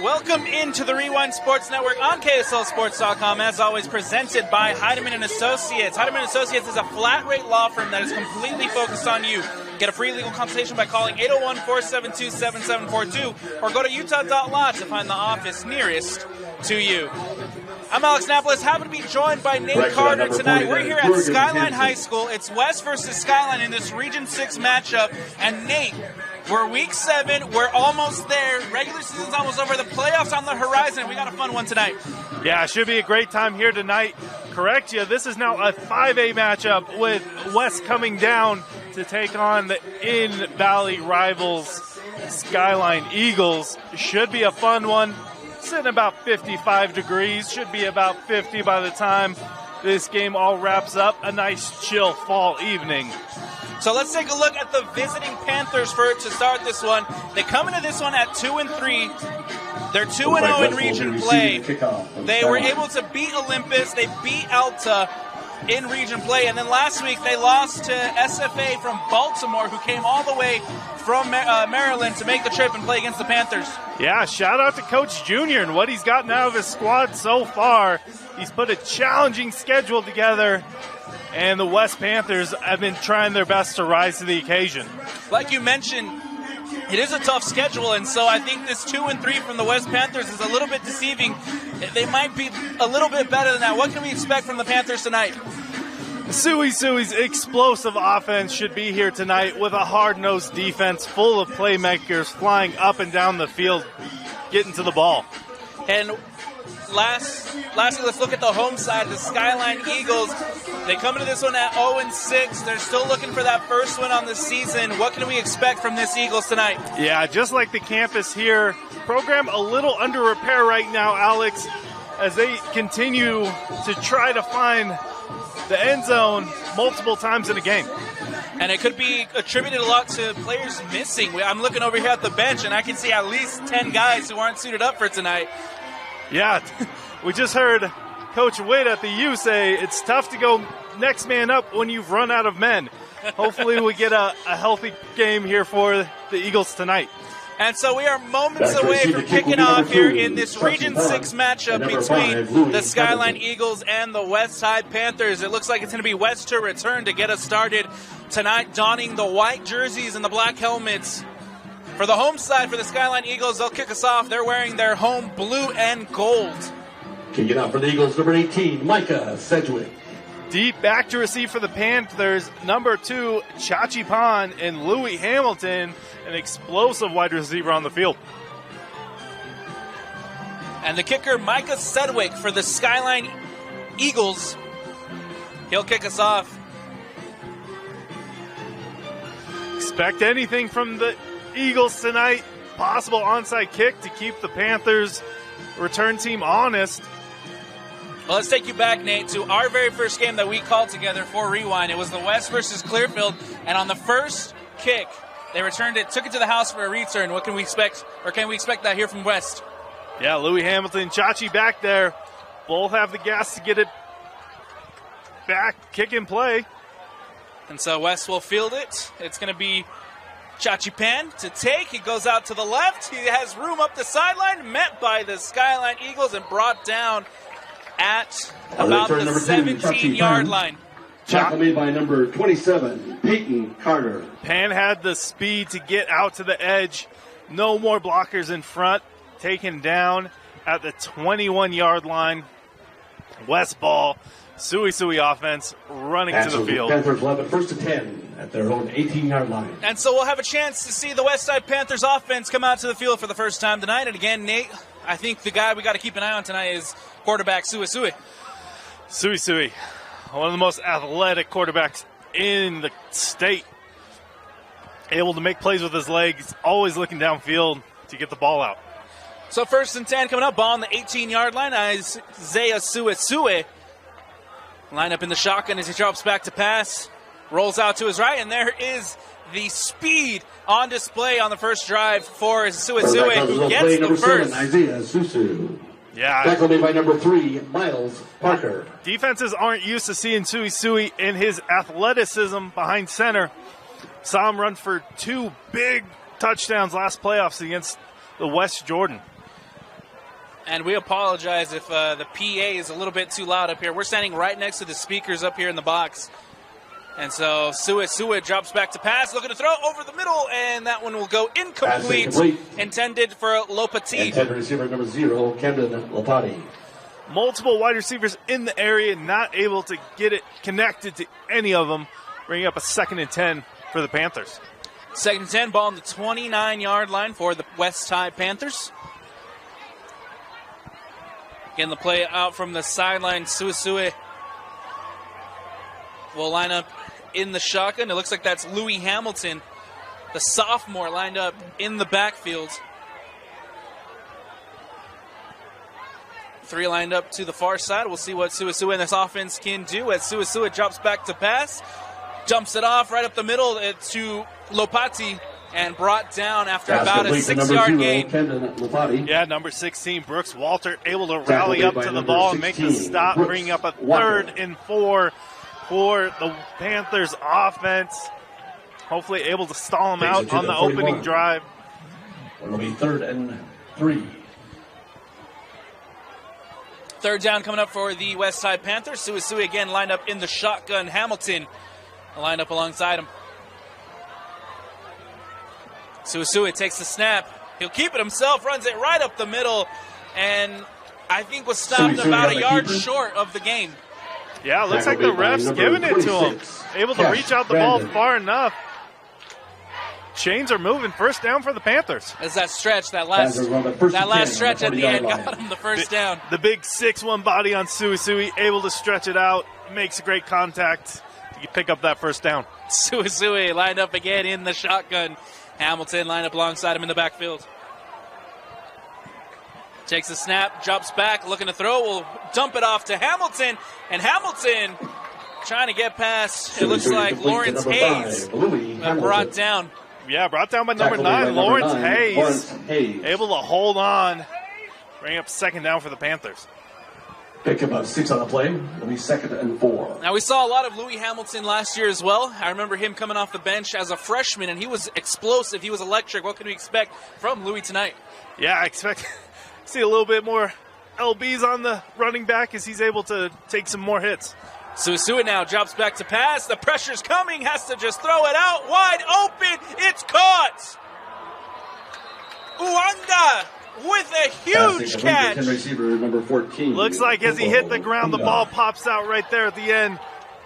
Welcome into the Rewind Sports Network on KSLSports.com, as always presented by Heidemann & Associates. Heidemann & Associates is a flat-rate law firm that is completely focused on you. Get a free legal consultation by calling 801-472-7742 or go to utah.law to find the office nearest to you. I'm Alex Napoles, happy to be joined by Nate Carter tonight. We're here at Skyline High School. It's West versus Skyline in this Region 6 matchup. And Nate, we're week 7. We're almost there. Regular season's almost over. The playoffs on the horizon. We got a fun one tonight. Yeah, it should be a great time here tonight. Correct you. This is now a 5A matchup with West coming down to take on the in-valley rivals, Skyline Eagles. Should be a fun one. Sitting about 55 degrees. Should be about 50 by the time this game all wraps up. A nice chill fall evening. So let's take a look at the visiting Panthers to start this one. They come into this one at 2-3. They're 2-0 in region play. They were able to beat Olympus. They beat Alta in region play. And then last week they lost to SFA from Baltimore, who came all the way from Maryland to make the trip and play against the Panthers. Yeah, shout out to Coach Junior and what he's gotten out of his squad so far. He's put a challenging schedule together, and the West Panthers have been trying their best to rise to the occasion. Like you mentioned, it is a tough schedule, and so I think this 2-3 from the West Panthers is a little bit deceiving. They might be a little bit better than that. What can we expect from the Panthers tonight? Sui's explosive offense should be here tonight with a hard-nosed defense full of playmakers flying up and down the field, getting to the ball. And lastly, let's look at the home side, the Skyline Eagles. They come into this one at 0-6. They're still looking for that first win on the season. What can we expect from this Eagles tonight? Yeah, just like the campus here, program a little under repair right now, Alex, as they continue to try to find the end zone multiple times in a game. And it could be attributed a lot to players missing. I'm looking over here at the bench, and I can see at least 10 guys who aren't suited up for tonight. Yeah, we just heard Coach Witt at the U say it's tough to go next man up when you've run out of men. Hopefully we get a healthy game here for the Eagles tonight. And so we are moments away from kicking off here in this Region 6 matchup between the Skyline Eagles and the West Side Panthers. It looks like it's going to be West to return to get us started tonight, donning the white jerseys and the black helmets. For the home side, for the Skyline Eagles, they'll kick us off. They're wearing their home blue and gold. Kicking out for the Eagles, number 18, Micah Sedgwick. Deep back to receive for the Panthers, number 2, Chachi Pan and Louis Hamilton, an explosive wide receiver on the field. And the kicker, Micah Sedgwick for the Skyline Eagles. He'll kick us off. Expect anything from the Eagles tonight. Possible onside kick to keep the Panthers return team honest. Well, let's take you back, Nate, to our very first game that we called together for Rewind. It was the West versus Clearfield, and on the first kick, they returned it, took it to the house for a return. What can we expect, or can we expect that here from West? Yeah, Louis Hamilton, Chachi back there. Both have the gas to get it back, kick and play. And so West will field it. It's going to be Chachi Pan to take. He goes out to the left. He has room up the sideline, met by the Skyline Eagles and brought down at about the 17-yard line. Tackle made by number 27, Peyton Carter. Pan had the speed to get out to the edge. No more blockers in front. Taken down at the 21-yard line. West ball. Sui offense running to the field. Panthers love it, 1st and 10 at their own 18-yard line. And so we'll have a chance to see the West Side Panthers offense come out to the field for the first time tonight. And again, Nate, I think the guy we got to keep an eye on tonight is quarterback Sui. Sui, one of the most athletic quarterbacks in the state. Able to make plays with his legs, always looking downfield to get the ball out. So 1st and 10 coming up, ball on the 18-yard line. Isaiah Sui line up in the shotgun as he drops back to pass. Rolls out to his right, and there is the speed on display on the first drive for Sui. He gets the first. 7, Isaiah Susu. Yeah. Tackle made by number 3, Miles Parker. Defenses aren't used to seeing Sui in his athleticism behind center. Saw him run for 2 big touchdowns last playoffs against the West Jordan. And we apologize if the PA is a little bit too loud up here. We're standing right next to the speakers up here in the box. And so Sua drops back to pass, looking to throw over the middle, and that one will go incomplete, intended for Lopati. Intended receiver number 0, Camden Lopati. Multiple wide receivers in the area, not able to get it connected to any of them, bringing up a 2nd and 10 for the Panthers. 2nd and 10, ball on the 29-yard line for the West High Panthers. Getting the play out from the sideline, Sua will line up in the shotgun. It looks like that's Louis Hamilton, the sophomore, lined up in the backfield. 3 lined up to the far side. We'll see what Sua and this offense can do as Sua drops back to pass, dumps it off right up the middle to Lopati, and brought down after about a 6-yard gain. Yeah, number 16, Brooks Walter, able to rally up to the ball and make the stop, bringing up a 3rd and 4 for the Panthers offense. Hopefully able to stall them out on the opening drive. It'll be 3rd and 3. 3rd down coming up for the West Side Panthers. Sua again lined up in the shotgun. Hamilton lined up alongside him. Sua takes the snap. He'll keep it himself, runs it right up the middle, and I think was stopped about a yard short of the game. Yeah, looks like the ref's giving it to him. Able to reach out the ball far enough. Chains are moving. 1st down for the Panthers. As that stretch, that last stretch at the end got him the 1st down. The big 6'1" body on Sua, able to stretch it out, makes a great contact to pick up that 1st down. Sua lined up again in the shotgun. Hamilton lined up alongside him in the backfield. Takes the snap, drops back, looking to throw, will dump it off to Hamilton, and Hamilton trying to get past, it looks like Lawrence Hayes, brought down. Yeah, brought down by number 9, Lawrence Hayes. Able to hold on, bring up 2nd down for the Panthers. Pick about 6 on the play. It'll be 2nd and 4. Now, we saw a lot of Louis Hamilton last year as well. I remember him coming off the bench as a freshman, and he was explosive. He was electric. What can we expect from Louis tonight? Yeah, I expect see a little bit more LBs on the running back as he's able to take some more hits. Sua now drops back to pass. The pressure's coming. Has to just throw it out. Wide open. It's caught. Uanga with a huge catch. Receiver number 14. Looks like as he hit the ground, the ball pops out right there at the end.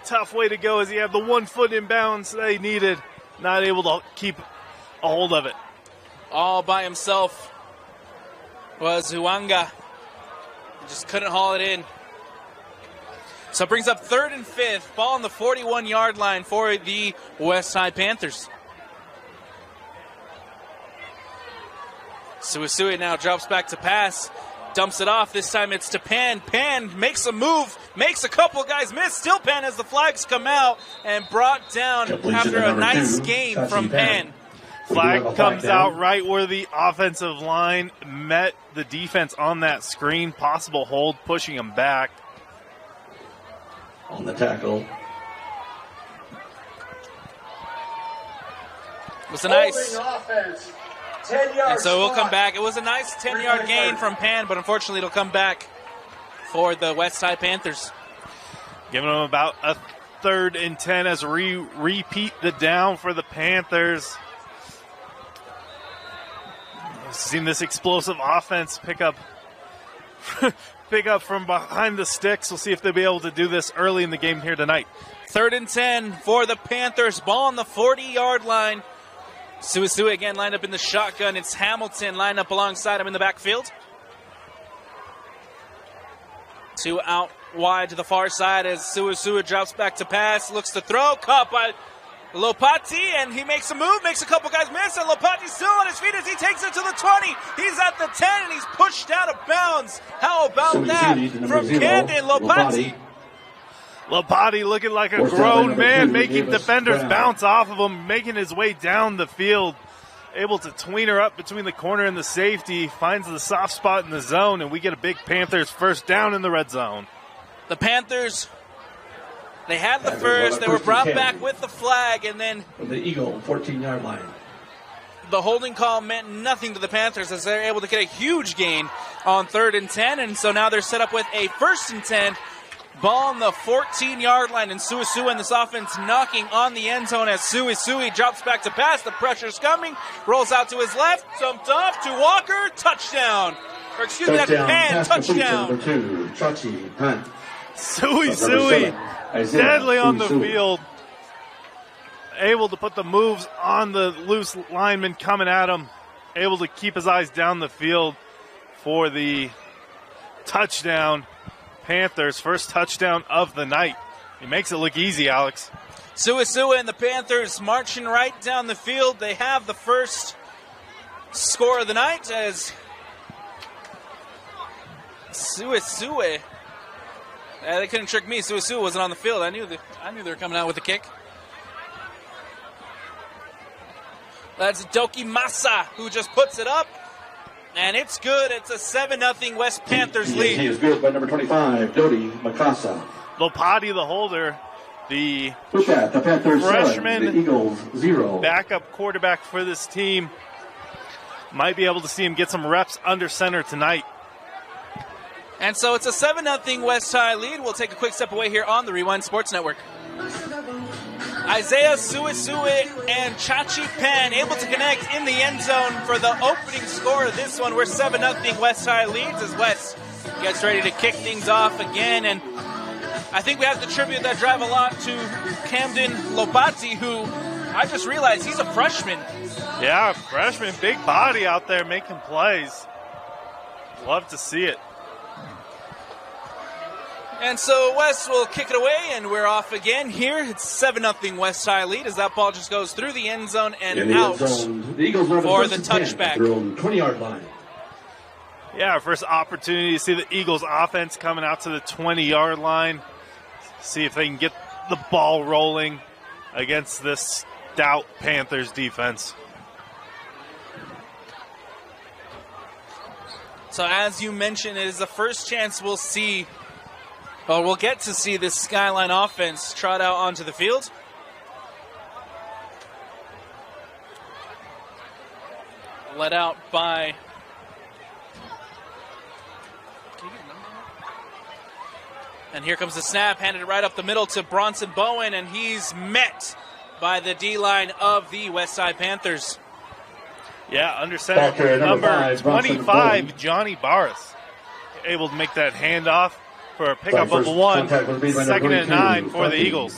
Tough way to go as he had the 1 foot in bounds that he needed. Not able to keep a hold of it. All by himself was Uanga. Just couldn't haul it in. So it brings up 3rd and 5th. Ball on the 41-yard line for the West Side Panthers. Sua now drops back to pass. Dumps it off. This time it's to Pan. Pan makes a move. Makes a couple guys miss. Still Pan as the flags come out. And brought down after a nice game from Pan. Flag comes out right where the offensive line met the defense on that screen. Possible hold, pushing him back. On the tackle. It was a nice offense. 10 yards. And so we'll come back. It was a nice 10-yard gain from Pan, but unfortunately it'll come back for the West Side Panthers. Giving them about a 3rd and 10 as we repeat the down for the Panthers. We've seen this explosive offense pick up from behind the sticks. We'll see if they'll be able to do this early in the game here tonight. 3rd and 10 for the Panthers. Ball on the 40-yard line. Sua again lined up in the shotgun. It's Hamilton lined up alongside him in the backfield. 2 out wide to the far side as Sua drops back to pass. Looks to throw. Caught by Lopati, and he makes a move. Makes a couple guys miss, and Lopati's still on his feet as he takes it to the 20. He's at the 10, and he's pushed out of bounds. How about that from Camden Lopati? Lopati looking like a grown man, making defenders bounce off of him, making his way down the field. Able to tween her up between the corner and the safety, finds the soft spot in the zone, and we get a big Panthers 1st down in the red zone. The Panthers, they had the first. They were brought back with the flag, and then from the Eagle 14-yard line. the holding call meant nothing to the Panthers as they're able to get a huge gain on 3rd and 10, and so now they're set up with a 1st and 10. Ball on the 14-yard line, and Suisui and this offense knocking on the end zone as Suisui drops back to pass. The pressure's coming, rolls out to his left, jumped off to Walker, touchdown. Or excuse me, that's Pan, touchdown. Number 2, Chachi Pan. Suisui, deadly on the field. Able to put the moves on the loose lineman coming at him. Able to keep his eyes down the field for the touchdown. Panthers' first touchdown of the night. He makes it look easy, Alex. Suisui and the Panthers marching right down the field. They have the first score of the night as Suisui. They couldn't trick me. Suisui wasn't on the field. I knew they were coming out with a kick. That's Doki Masa who just puts it up. And it's good. It's a 7-0 West Panthers lead. He is good by number 25, Dodi Makasa. Lopati, the holder, the Panthers freshman 7, the Eagles 0. Backup quarterback for this team. Might be able to see him get some reps under center tonight. And so it's a 7-0 West High lead. We'll take a quick step away here on the Rewind Sports Network. Isaiah Suisui and Chachi Pan able to connect in the end zone for the opening score of this one. We're 7-0 West High leads as West gets ready to kick things off again. And I think we have to attribute that drive a lot to Camden Lopati, who I just realized he's a freshman. Yeah, freshman, big body out there making plays. Love to see it. And so West will kick it away, and we're off again here. It's 7-0 West High lead as that ball just goes through the end zone and out the Eagles for the touchback. Their own 20-yard line. Yeah, our first opportunity to see the Eagles offense coming out to the 20-yard line. See if they can get the ball rolling against this stout Panthers defense. So as you mentioned, it is the first chance we'll get to see this Skyline offense trot out onto the field. Let out by... And here comes the snap, handed right up the middle to Bronson Bowen, and he's met by the D-line of the Westside Panthers. Yeah, under center, number 25, Johnny Barris, able to make that handoff for a pickup of 1, 2nd and 9 for the Eagles.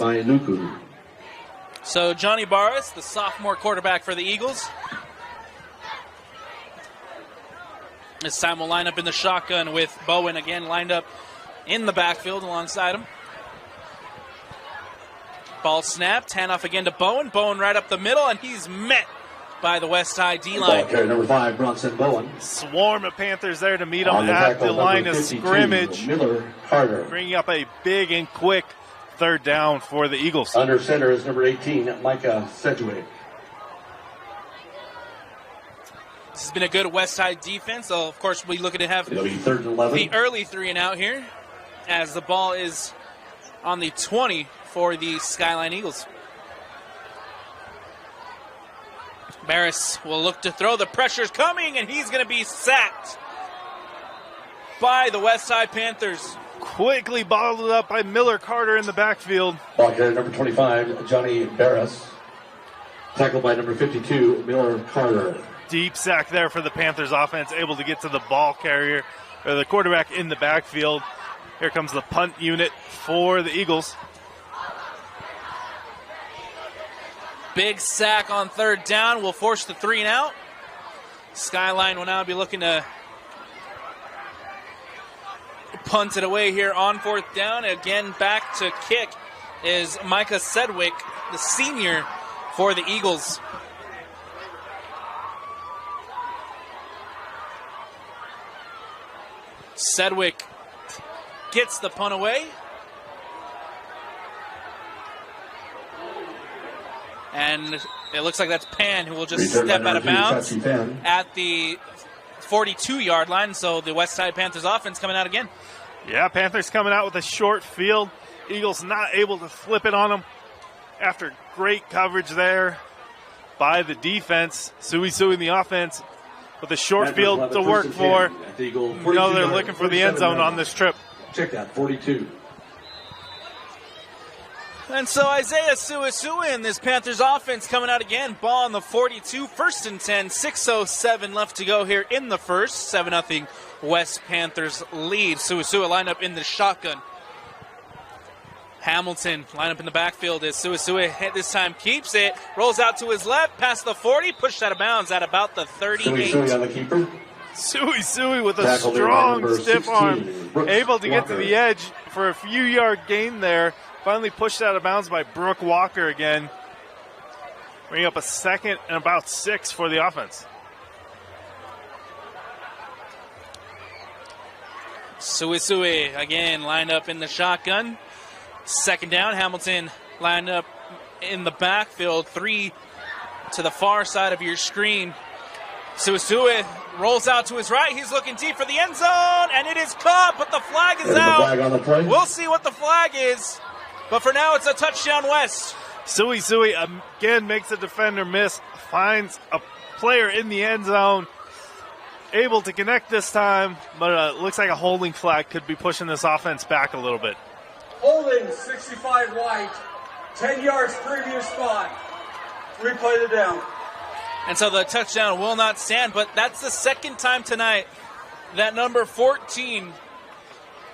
So Johnny Barris, the sophomore quarterback for the Eagles. This time we'll line up in the shotgun with Bowen again lined up in the backfield alongside him. Ball snapped, handoff again to Bowen. Bowen right up the middle, and he's met by the West Side D-line. Number 5, Bronson Bowen. Swarm of Panthers there to meet him at the line of scrimmage. Miller Carter. Bringing up a big and quick 3rd down for the Eagles. Under center is number 18, Micah Sedgwick. This has been a good West Side defense. So, of course, we're looking to have It'll be 3rd and 11. The early 3 and out here as the ball is on the 20 for the Skyline Eagles. Barris will look to throw. The pressure's coming, and he's going to be sacked by the Westside Panthers. Quickly bottled up by Miller Carter in the backfield. Ball carrier number 25, Johnny Barris. Tackled by number 52, Miller Carter. Deep sack there for the Panthers offense, able to get to the ball carrier, or the quarterback in the backfield. Here comes the punt unit for the Eagles. Big sack on 3rd down will force the 3 and out. Skyline will now be looking to punt it away here on 4th down. Again, back to kick is Micah Sedgwick, the senior for the Eagles. Sedgwick gets the punt away. And it looks like that's Pan who will just step out of bounds at the 42-yard line. So the Westside Panthers offense coming out again. Yeah, Panthers coming out with a short field. Eagles not able to flip it on them after great coverage there by the defense. Sui in the offense with a short field to work for. You know they're looking for the end zone on this trip. Check that, 42. And so Isaiah Sui in this Panthers offense coming out again. Ball on the 42, 1st and 10, 6:07 left to go here in the first. 7-0 West Panthers lead. Sui lined up in the shotgun. Hamilton line up in the backfield as Sui this time keeps it. Rolls out to his left, past the 40, pushed out of bounds at about the 38. Sui on the keeper. Sui with a strong, stiff arm, able to get to the edge for a few-yard gain there. Finally pushed out of bounds by Brooke Walker again. Bringing up a 2nd and about 6 for the offense. Sui again lined up in the shotgun. 2nd down, Hamilton lined up in the backfield. 3 to the far side of your screen. Sui rolls out to his right. He's looking deep for the end zone, and it is caught, but the flag is out. Flag on the play. We'll see what the flag is. But for now, it's a touchdown West. Sui again makes a defender miss, finds a player in the end zone, able to connect this time, but it looks like a holding flag could be pushing this offense back a little bit. Holding 65 white, 10 yards previous spot. Replay the down. And so the touchdown will not stand, but that's the 2nd time tonight that number 14,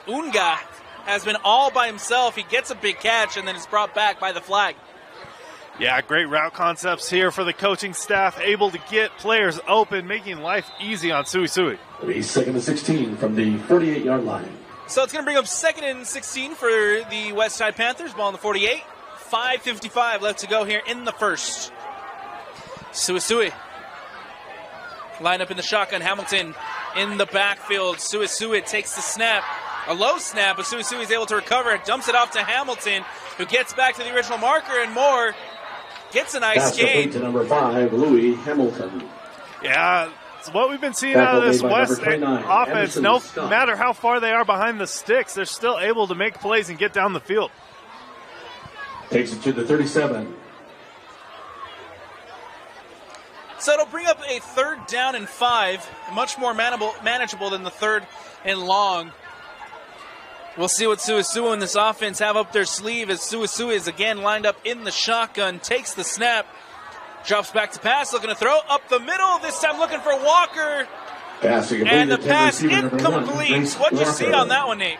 Unga, has been all by himself. He gets a big catch, and then it's brought back by the flag. Yeah, great route concepts here for the coaching staff, able to get players open, making life easy on Sui. He's 2nd and 16 from the 48-yard line. So it's going to bring up 2nd and 16 for the Westside Panthers. Ball on the 48. 5:55 left to go here in the first. Sui line up in the shotgun. Hamilton in the backfield. Sui takes the snap. A low snap, but Sui is able to recover it. Dumps it off to Hamilton, who gets back to the original marker, and Moore gets a nice gain. To number 5, Louis Hamilton. Yeah, it's what we've been seeing out of this West offense. No matter how far they are behind the sticks, they're still able to make plays and get down the field. Takes it to the 37. So it'll bring up a 3rd down and 5, much more manageable than the 3rd and long. We'll see what Sui in this offense have up their sleeve as Sui is again lined up in the shotgun, takes the snap, drops back to pass, looking to throw up the middle, this time looking for Walker. And the pass incomplete. What'd you see on that one, Nate?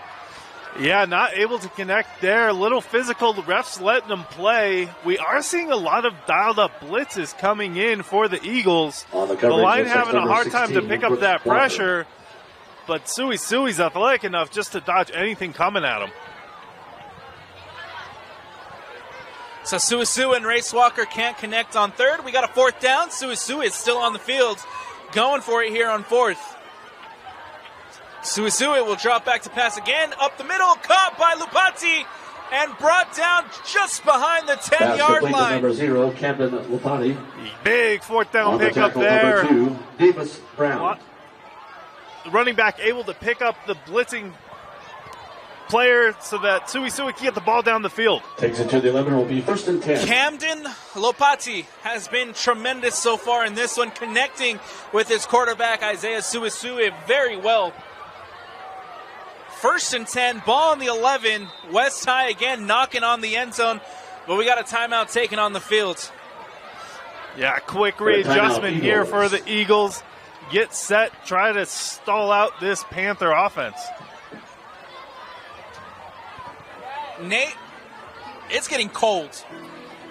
Yeah, not able to connect there. A little physical. The refs letting them play. We are seeing a lot of dialed-up blitzes coming in for the Eagles. The line having a hard time to pick up that pressure. But Sui's athletic enough just to dodge anything coming at him. So Sui and Race Walker can't connect on 3rd. We got a 4th down. Sui is still on the field, going for it here on 4th. Sui will drop back to pass again. Up the middle, caught by Lupati, and brought down just behind the 10-yard line. Number 0, Camden Lupati. Big 4th down pickup there. Number 2, Davis Brown. The running back able to pick up the blitzing player so that Sui can get the ball down the field. Takes it to the 11, will be 1st and 10. Camden Lopati has been tremendous so far in this one, connecting with his quarterback, Isaiah Sui, very well. 1st and 10, ball on the 11. West High again knocking on the end zone, but we got a timeout taken on the field. Yeah, quick readjustment here for the Eagles. Get set, try to stall out this Panther offense. Nate, it's getting cold.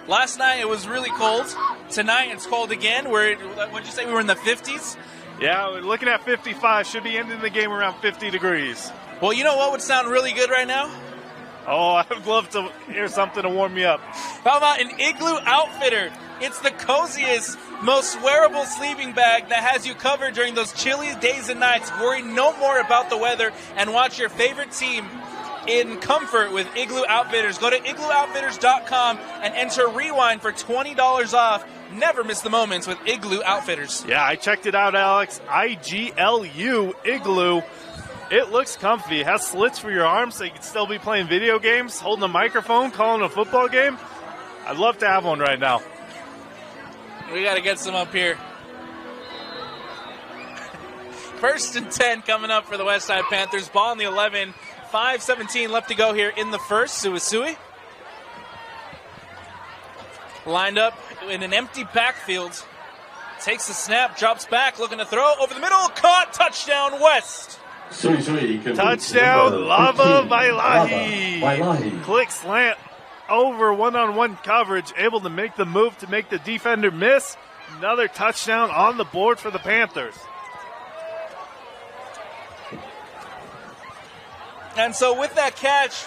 Last night it was really cold. Tonight it's cold again. What'd you say, we were in the 50s? Yeah, we're looking at 55. Should be ending the game around 50 degrees. Well, you know what would sound really good right now? Oh, I would love to hear something to warm me up. How about an Igloo Outfitter? It's the coziest, most wearable sleeping bag that has you covered during those chilly days and nights. Worry no more about the weather and watch your favorite team in comfort with Igloo Outfitters. Go to igloooutfitters.com and enter Rewind for $20 off. Never miss the moments with Igloo Outfitters. Yeah, I checked it out, Alex. IGLU Igloo. It looks comfy. It has slits for your arms so you can still be playing video games, holding a microphone, calling a football game. I'd love to have one right now. We got to get some up here. 1st and 10 coming up for the Westside Panthers. Ball on the 11. 5:17 left to go here in the first. Suisui lined up in an empty backfield. Takes the snap, drops back, looking to throw over the middle. Caught, touchdown, West. Touchdown, Lava Vailahi. Click slant over one-on-one coverage, able to make the move to make the defender miss. Another touchdown on the board for the Panthers. And so with that catch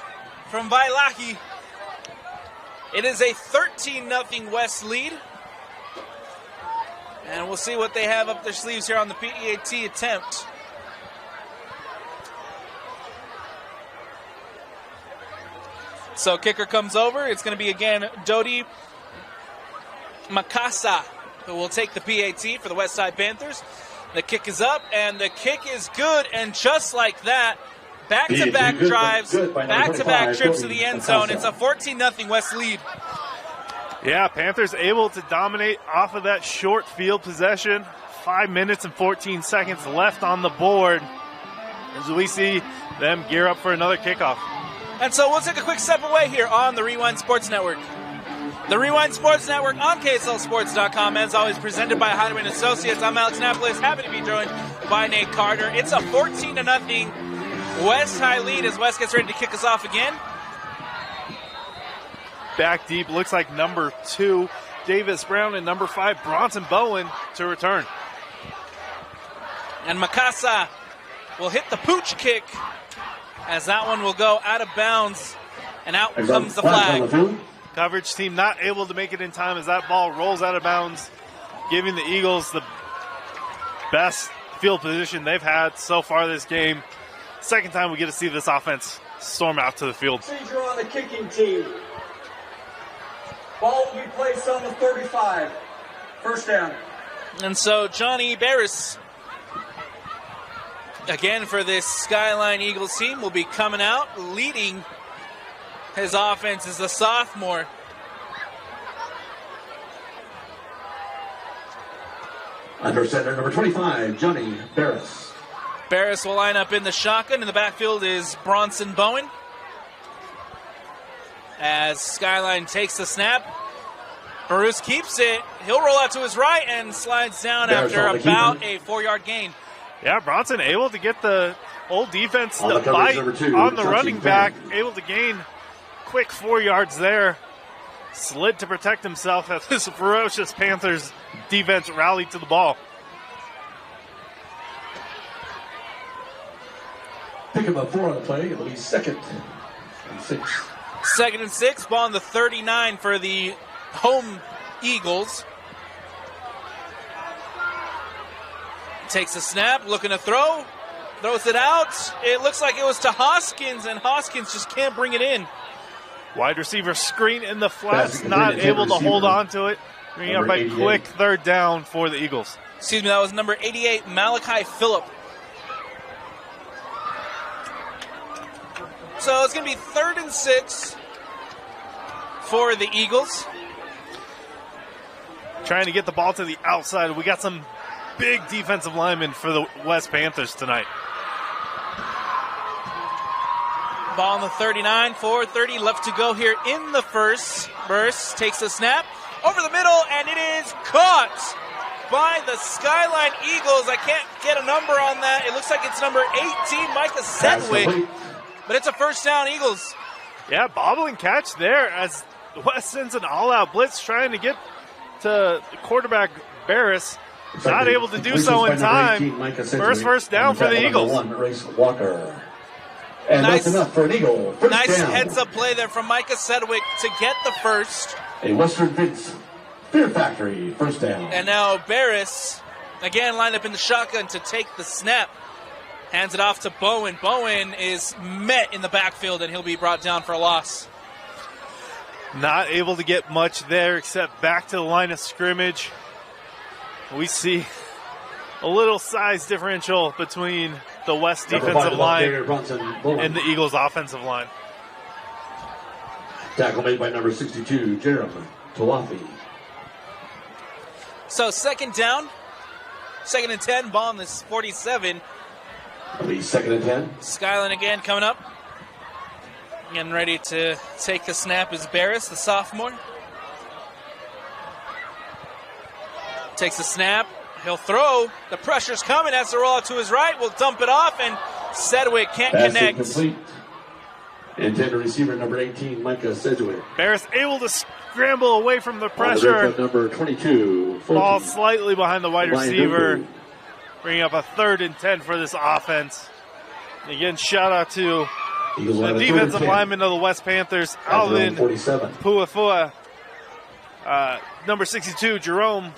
from Vailahi, it is a 13-0 West lead. And we'll see what they have up their sleeves here on the PEAT attempt. So kicker comes over. It's going to be, again, Dodi Makasa, who will take the PAT for the Westside Panthers. The kick is up, and the kick is good. And just like that, back-to-back drives, back-to-back trips to the end zone. It's a 14-0 West lead. Yeah, Panthers able to dominate off of that short field possession. 5 minutes and 14 seconds left on the board as we see them gear up for another kickoff. And so we'll take a quick step away here on the Rewind Sports Network. The Rewind Sports Network on KSLSports.com, as always, presented by Hideaway & Associates. I'm Alex Napolis, happy to be joined by Nate Carter. It's a 14-0 West High lead as West gets ready to kick us off again. Back deep, looks like number 2, Davis Brown, and number 5, Bronson Bowen to return. And Makasa will hit the pooch kick as that one will go out of bounds, and out comes the flag. Coverage team not able to make it in time as that ball rolls out of bounds, giving the Eagles the best field position they've had so far this game. Second time we get to see this offense storm out to the field. Procedure on the kicking team. Ball will be placed on the 35. First down. And so Johnny Barris, again for this Skyline Eagles team, will be coming out, leading his offense as the sophomore. Under center, number 25, Johnny Barris. Barris will line up in the shotgun. In the backfield is Bronson Bowen. As Skyline takes the snap, Bruce keeps it. He'll roll out to his right and slides down Barris after about a 4-yard gain. Yeah, Bronson able to get the old defense On to the bite coverage, number 2, on the touching running back, fan. able to gain quick 4 yards there. Slid to protect himself as this ferocious Panthers defense rallied to the ball. Pick him up 4 on the play. It'll be 2nd and 6. 2nd and 6, ball on the 39 for the home Eagles. Takes a snap, looking to throw. Throws it out. It looks like it was to Hoskins, and Hoskins just can't bring it in. Wide receiver screen in the flats, Passing not completed to able to receiver. hold on to it. Bringing up Number a 88. quick 3rd down for the Eagles. Excuse me, that was number 88, Malachi Phillip. So it's going to be 3rd and 6 for the Eagles. Trying to get the ball to the outside. We got some big defensive linemen for the West Panthers tonight. Ball on the 39, 4:30 left to go here in the first. Burst takes a snap over the middle, and it is caught by the Skyline Eagles. I can't get a number on that. It looks like it's number 18, Micah Sedgwick, but it's a first down, Eagles. Yeah, bobbling catch there as West sends an all-out blitz trying to get to quarterback Barris. Not able to do so in time. First down for the Eagles. 1, Race Walker. And Nice. that's enough for an Eagle. First Nice down. heads-up play there from Micah Sedgwick to get the first. A Western Vince Fear Factory. First down. And now Barris, again, lined up in the shotgun to take the snap. Hands it off to Bowen. Bowen is met in the backfield, and he'll be brought down for a loss. Not able to get much there except back to the line of scrimmage. We see a little size differential between the West Number defensive 5, line Bronson Bowen. and the Eagles offensive line. Tackle made by number 62, Jerem Tawafi. So second down, 2nd and 10, ball on this 47. Please, 2nd and 10. Skyline again coming up. Getting ready to take the snap is Barris, the sophomore. Takes the snap. He'll throw. The pressure's coming. Has to roll out to his right. Will dump it off, and Sedgwick can't connect. Complete. Intended receiver number 18, Micah Sedgwick. Barris able to scramble away from the pressure. Number 22. 14. Ball slightly behind the wide receiver. Bringing up a 3rd and 10 for this offense. Again, shout out to the defensive lineman of the West Panthers, Alvin Puafua, number 62, Jerome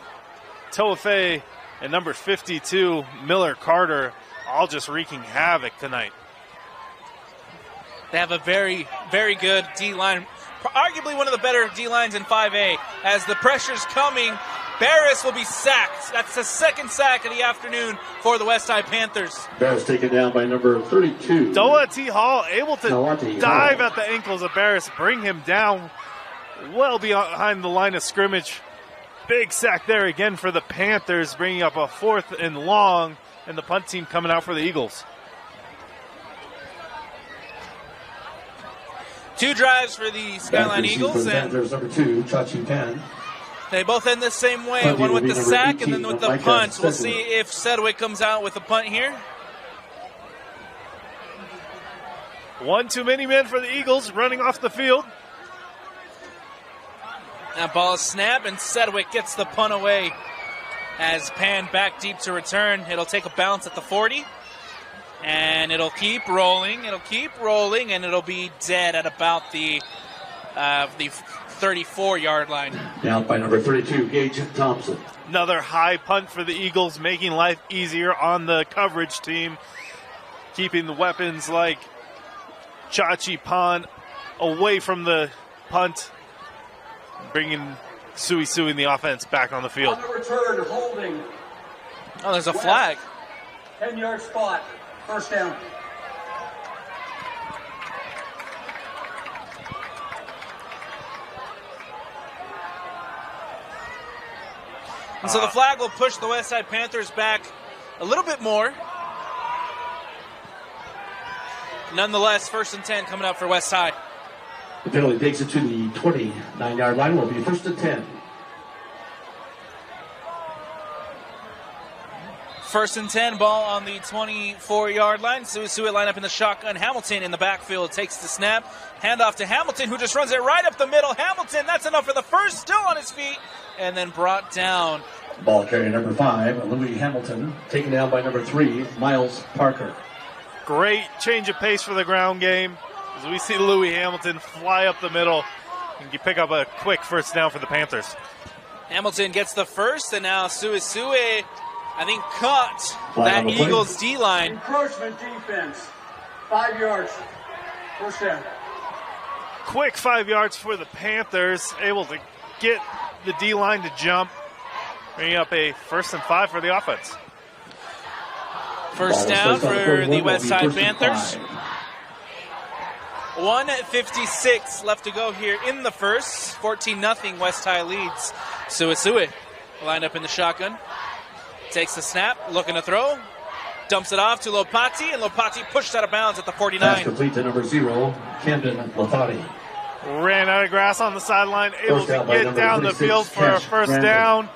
Toafe, and number 52, Miller Carter, all just wreaking havoc tonight. They have a very, very good D-line, arguably one of the better D-lines in 5A. As the pressure's coming, Barris will be sacked. That's the 2nd sack of the afternoon for the West Side Panthers. Barris taken down by number 32. Doherty Hall able to dive at the ankles of Barris, bring him down well behind the line of scrimmage. Big sack there again for the Panthers, bringing up a 4th and long, and the punt team coming out for the Eagles. 2 drives for the Skyline Eagles, and Panthers, number 2, Chachi Pan. They both end the same way, one with the sack and then with the punt. We'll see if Sedgwick comes out with the punt here. One too many men for the Eagles running off the field. That ball is snapped, and Sedgwick gets the punt away as Pan back deep to return. It'll take a bounce at the 40, and it'll keep rolling. It'll keep rolling, and it'll be dead at about the 34-yard line. Down by number 32, Gage Thompson. Another high punt for the Eagles, making life easier on the coverage team, keeping the weapons like Chachi Pan away from the punt, bringing Sui in the offense back on the field. On the return, holding. Oh, there's a flag. 10-yard spot, 1st down. And so the flag will push the West Side Panthers back a little bit more. Nonetheless, 1st and 10 coming up for West Side. The penalty takes it to the 29-yard line. Will be 1st and 10. 1st and 10, ball on the 24-yard line. Sui line up in the shotgun. Hamilton in the backfield takes the snap. Handoff to Hamilton, who just runs it right up the middle. Hamilton, that's enough for the first, still on his feet, and then brought down. Ball carrier number 5, Louis Hamilton, taken down by number 3, Miles Parker. Great change of pace for the ground game as we see Louis Hamilton fly up the middle and pick up a quick 1st down for the Panthers. Hamilton gets the first, and now Sui, I think, caught that Eagles D-line. Encroachment defense, 5 yards, 1st down. Quick 5 yards for the Panthers, able to get the D-line to jump, bringing up a 1st and 5 for the offense. 1st down for the West Side Panthers. 1:56 left to go here in the first. 14-0 West High leads. Sui lined up in the shotgun. Takes the snap, looking to throw. Dumps it off to Lopati, and Lopati pushed out of bounds at the 49. Pass complete to number 0, Camden Lopati. Ran out of grass on the sideline, able to get down the field for a 1st down.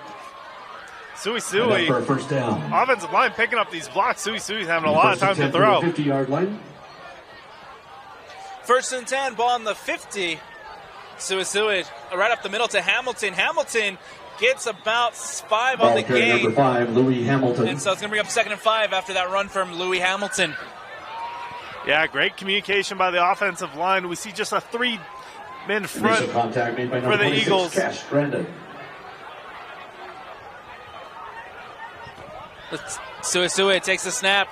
Sui. For a 1st down. Offensive line picking up these blocks. Sui's having a lot of time to throw. 50-yard line. 1st and 10, ball on the 50. Sui right up the middle to Hamilton. Hamilton gets about 5 on the game. Number 5, Louis Hamilton. And so it's going to bring up 2nd and 5 after that run from Louis Hamilton. Yeah, great communication by the offensive line. We see just a 3-man front contact made by for the Eagles. Cash Brandon. Sui takes the snap,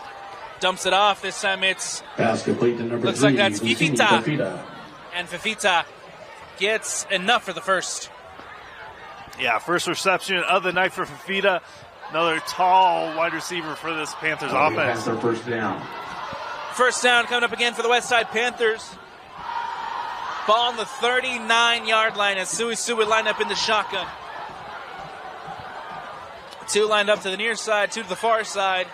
dumps it off. This time it's pass complete to number looks 3, like that's Fifita. Fifita. And Fifita gets enough for the first. Yeah, first reception of the night for Fifita. Another tall wide receiver for this Panthers offense. Their 1st down. 1st down coming up again for the West Side Panthers. Ball on the 39-yard line as Sui lined up in the shotgun. Two lined up to the near side, two to the far side.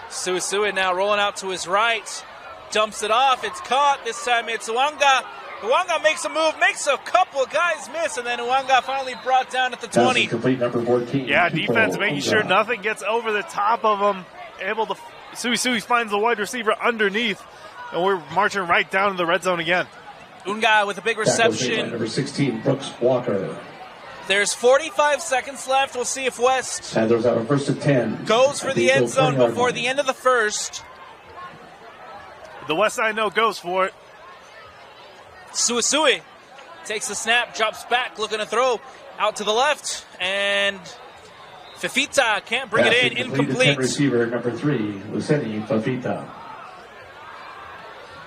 Suisui now rolling out to his right. Dumps it off. It's caught. This time it's Uwanga. Uwanga makes a move, makes a couple guys miss, and then Uwanga finally brought down at the 20. Complete number 14. Yeah, defense making sure nothing gets over the top of them. Able to, Suisui finds the wide receiver underneath, and we're marching right down to the red zone again. Unga with a big reception. Number 16, Brooks Walker. There's 45 seconds left. We'll see if West Panthers have a first and 10. Goes for the end zone before the end of the first. The West Side No goes for it. Suisui takes the snap, drops back, looking to throw out to the left, and Fafita can't bring it in. Incomplete. Receiver number 3, Luceni Fafita.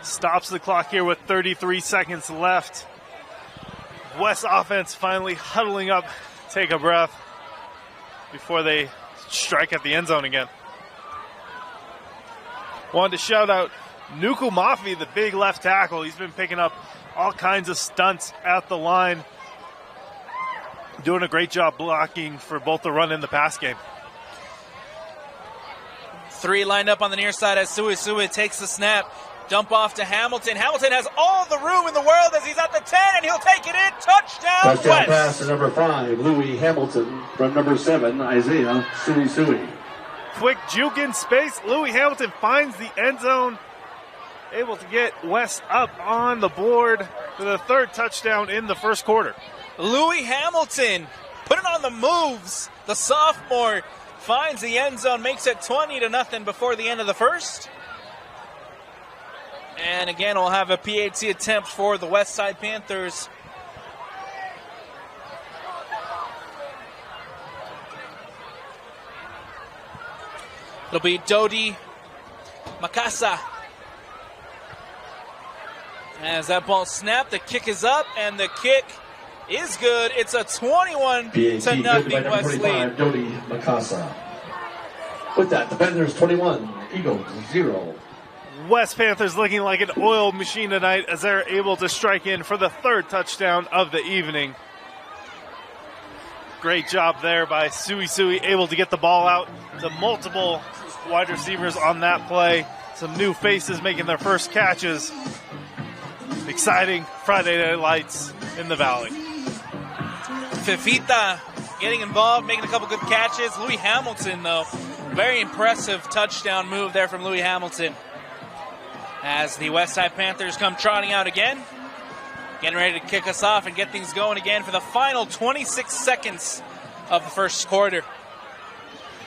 Stops the clock here with 33 seconds left. West offense finally huddling up, take a breath before they strike at the end zone again. Wanted to shout out Nuku Mafi, the big left tackle. He's been picking up all kinds of stunts at the line. Doing a great job blocking for both the run and the pass game. Three lined up on the near side as Suisui takes the snap. Dump off to Hamilton. Hamilton has all the room in the world as he's at the 10, and he'll take it in. Touchdown, West. Pass to number 5, Louis Hamilton. From number 7, Isaiah Suisui. Quick juke in space. Louis Hamilton finds the end zone. Able to get West up on the board for the third touchdown in the first quarter. Louis Hamilton putting on the moves. The sophomore finds the end zone, makes it 20-0 before the end of the first. And again, we'll have a PAT attempt for the West Side Panthers. It'll be Dodi Makasa. As that ball snapped, the kick is up, and the kick is good. It's a 21-0 West lead. Dodi Makasa. With that, the Panthers 21, Eagles 0. West Panthers looking like an oiled machine tonight as they're able to strike in for the third touchdown of the evening. Great job there by Suisui, able to get the ball out to multiple wide receivers on that play. Some new faces making their first catches. Exciting Friday Night Lights in the Valley. Fifita getting involved, making a couple good catches. Louis Hamilton, though, very impressive touchdown move there from Louis Hamilton. As the Westside Panthers come trotting out again, getting ready to kick us off and get things going again for the final 26 seconds of the first quarter.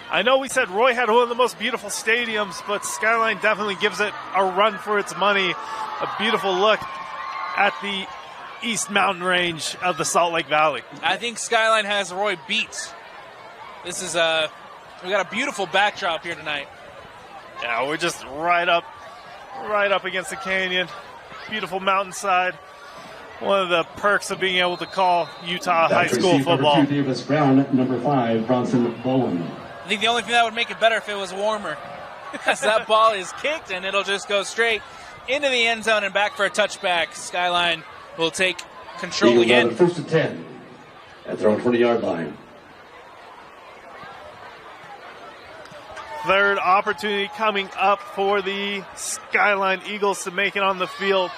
I know we said Roy had one of the most beautiful stadiums, but Skyline definitely gives it a run for its money. A beautiful look at the East Mountain Range of the Salt Lake Valley. I think Skyline has Roy beat. This is we got a beautiful backdrop here tonight. Yeah, we're just right up against the canyon. Beautiful mountainside. One of the perks of being able to call Utah high school football. Number 2, Davis Brown. Number 5, Bronson Bowen. I think the only thing that would make it better if it was warmer. As that ball is kicked and it'll just go straight into the end zone and back for a touchback. Skyline will take control Eagles again. First and 10 at their own 20-yard line. Third opportunity coming up for the Skyline Eagles to make it on the field.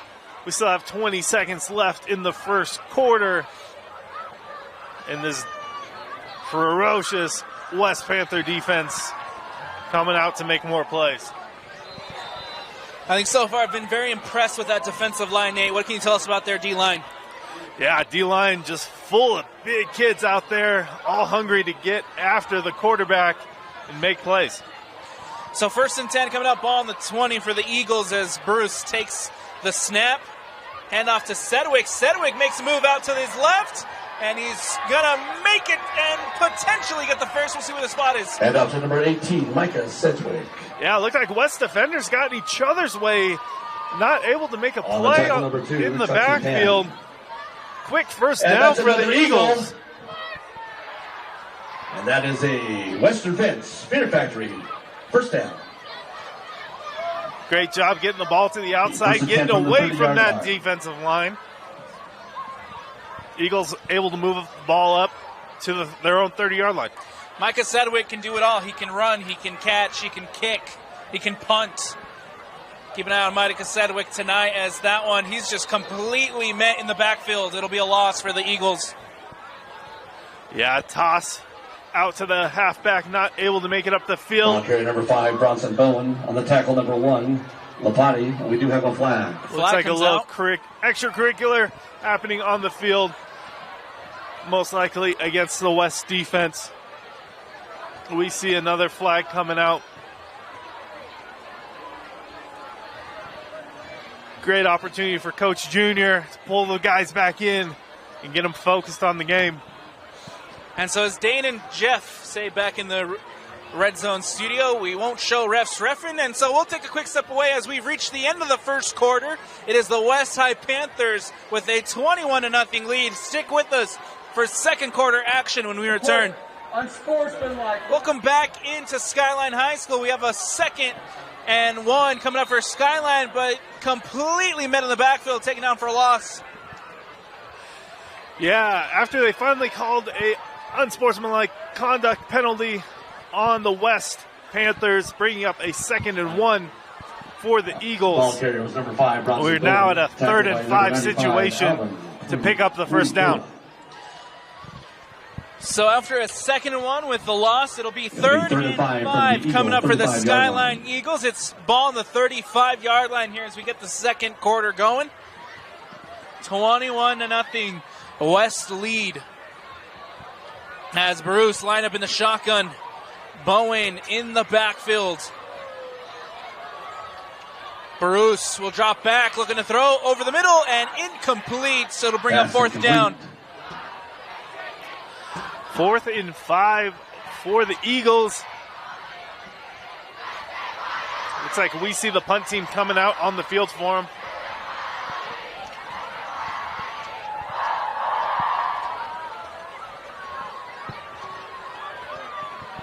We still have 20 seconds left in the first quarter. And this ferocious West Panther defense coming out to make more plays. I think so far I've been very impressed with that defensive line, Nate. What can you tell us about their D-line? Yeah, D-line just full of big kids out there, all hungry to get after the quarterback and make plays. So first and 10 coming up, ball on the 20 for the Eagles as Bruce takes the snap. Hand off to Sedgwick. Sedgwick makes a move out to his left, and he's going to make it and potentially get the first. We'll see where the spot is. Hand off to number 18, Micah Sedgwick. Yeah, it looked like West defenders got in each other's way, not able to make a play in the backfield. Quick first down for the Eagles. And that is a Western Fence Spear Factory first down. Great job getting the ball to the outside, getting away from that defensive line. Eagles able to move the ball up to their own 30-yard line. Micah Sedgwick can do it all. He can run, he can catch, he can kick, he can punt. Keep an eye on Micah Sedgwick tonight as that one, he's just completely met in the backfield. It'll be a loss for the Eagles. Yeah, toss out to the halfback, not able to make it up the field. Ball carrier number 5, Bronson Bowen. On the tackle, number 1, Lapati. And we do have a flag. Looks like a little extracurricular happening on the field, most likely against the West defense. We see another flag coming out. Great opportunity for Coach Junior to pull the guys back in and get them focused on the game. And so as Dane and Jeff say back in the Red Zone studio, we won't show refs reffing, and so we'll take a quick step away as we've reached the end of the first quarter. It is the West High Panthers with a 21-0 lead. Stick with us for second quarter action when we return. Unsportsmanlike. Welcome back into Skyline High School. We have a 2nd and 1 coming up for Skyline, but completely met in the backfield, taken down for a loss. Yeah, after they finally called a unsportsmanlike conduct penalty on the West Panthers, bringing up a 2nd and 1 for the Eagles. Ball carrier was number 5, Bronson We're Bowen. now at a 3rd Tackled and by 5 number 95, situation Alvin. to pick up the first down. So after a 2nd and 1 with the loss, it'll be 3rd and 5 coming up for the Skyline Eagles. It's ball on the 35-yard line here as we get the second quarter going. 21-0 West lead. As Bruce line up in the shotgun. Bowen in the backfield. Bruce will drop back, looking to throw over the middle and incomplete, so it'll bring up 4th down. 4th and 5 for the Eagles. Looks like we see the punt team coming out on the field for them.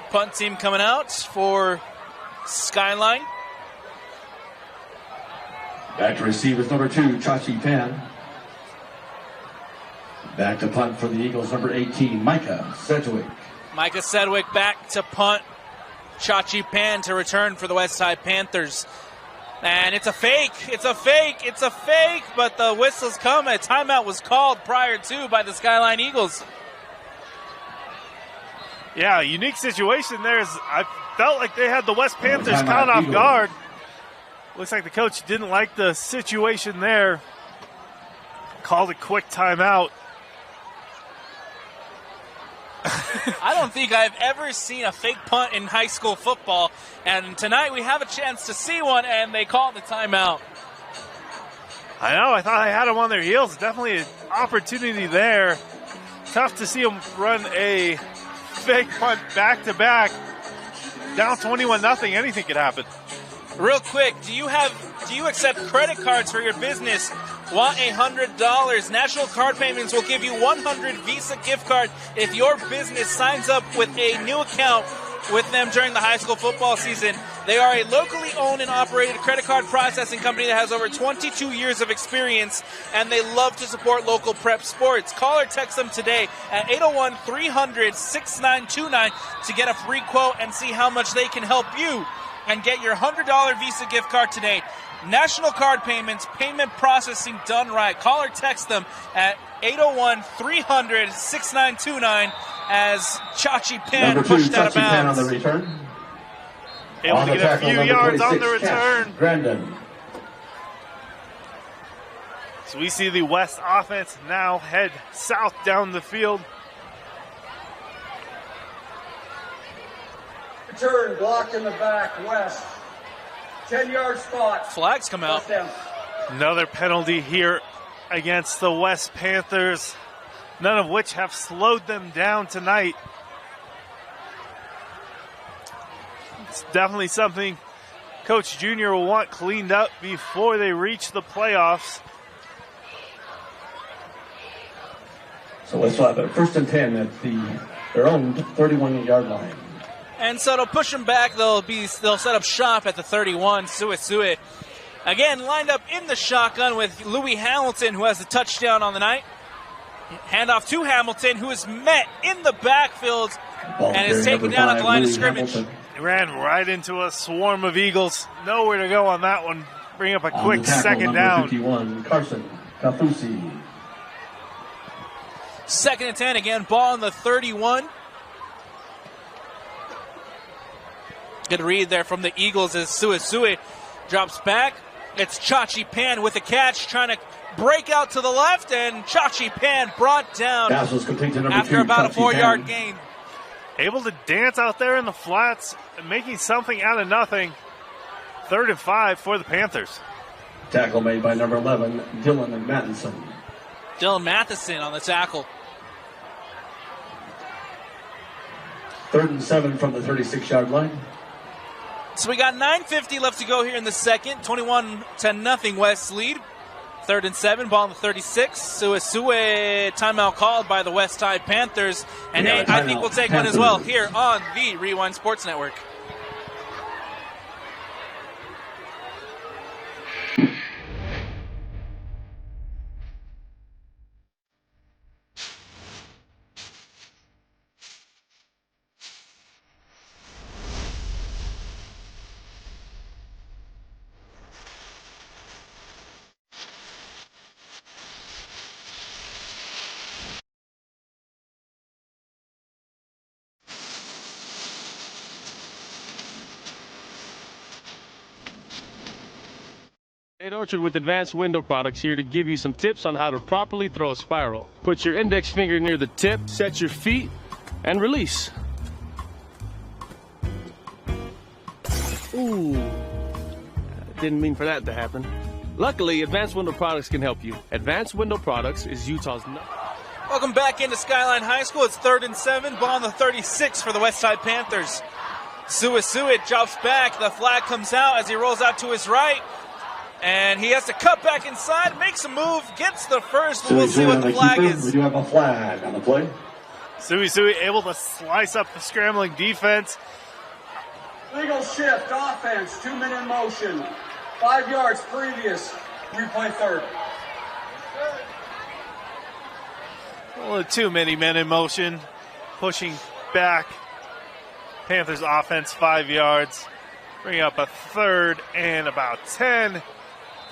Punt team coming out for Skyline. Back to receive with number 2, Chachi Pan. Back to punt for the Eagles, number 18, Micah Sedgwick. Micah Sedgwick back to punt. Chachi Pan to return for the Westside Panthers. And it's a fake. It's a fake. It's a fake. But the whistles come. A timeout was called prior to by the Skyline Eagles. Yeah, unique situation there. I felt like they had the West Panthers caught off guard. Looks like the coach didn't like the situation there. Called a quick timeout. I don't think I've ever seen a fake punt in high school football. And tonight we have a chance to see one, and they called the timeout. I know. I thought I had them on their heels. Definitely an opportunity there. Tough to see them run a fake punt back-to-back. Down 21-0. Anything could happen. Real quick, do you accept credit cards for your business? Want $100? National Card Payments will give you 100 Visa gift card if your business signs up with a new account with them during the high school football season. They are a locally owned and operated credit card processing company that has over 22 years of experience, and they love to support local prep sports. Call or text them today at 801-300-6929 to get a free quote and see how much they can help you and get your $100 Visa gift card today. National Card Payments, payment processing done right. Call or text them at 801-300-6929 as Chachi Pan pushed out of bounds. On the return. Able to get a few yards on the return. Grandin. So we see the West offense now head south down the field. Return, blocked in the back, West. 10-yard spot. Flags come out. Another penalty here against the West Panthers, none of which have slowed them down tonight. It's definitely something Coach Junior will want cleaned up before they reach the playoffs. So let's have a 1st and 10 at their own 31-yard line. And so they'll push them back. They'll set up shop at the 31. Suisui again lined up in the shotgun with Louis Hamilton, who has the touchdown on the night. Handoff to Hamilton, who is met in the backfield and is taken down at the line of scrimmage. He ran right into a swarm of Eagles. Nowhere to go on that one. Bring up a quick second down. 51, Carson Kafusi. 2nd and 10, again, ball on the 31. Good read there from the Eagles as Suisui drops back. It's Chachi Pan with a catch, trying to break out to the left, and Chachi Pan brought down after about a 4-yard gain. Able to dance out there in the flats, making something out of nothing. 3rd and 5 for the Panthers. Tackle made by number 11, Dylan Matheson. Dylan Matheson on the tackle. 3rd and 7 from the 36-yard line. So we got 9:50 left to go here in the second. 21-0 West lead. 3rd and 7, ball on the 36. Suisui timeout called by the West Side Panthers. And Nate, I think we'll take one as well here on the Rewind Sports Network. Nate Orchard with Advanced Window Products here to give you some tips on how to properly throw a spiral. Put your index finger near the tip, set your feet, and release. Ooh, didn't mean for that to happen. Luckily, Advanced Window Products can help you. Advanced Window Products is Utah's Welcome back into Skyline High School. It's 3rd and 7, ball on the 36 for the West Side Panthers. Suisui drops back. The flag comes out as he rolls out to his right. And he has to cut back inside, makes a move, gets the first, but we'll see what the flag is. We do have a flag on the play. Suisui able to slice up the scrambling defense. Legal shift, offense, 2-minute motion. 5 yards previous, replay 3rd. Well, too many men in motion, pushing back. Panthers offense 5 yards. Bring up a 3rd and about 10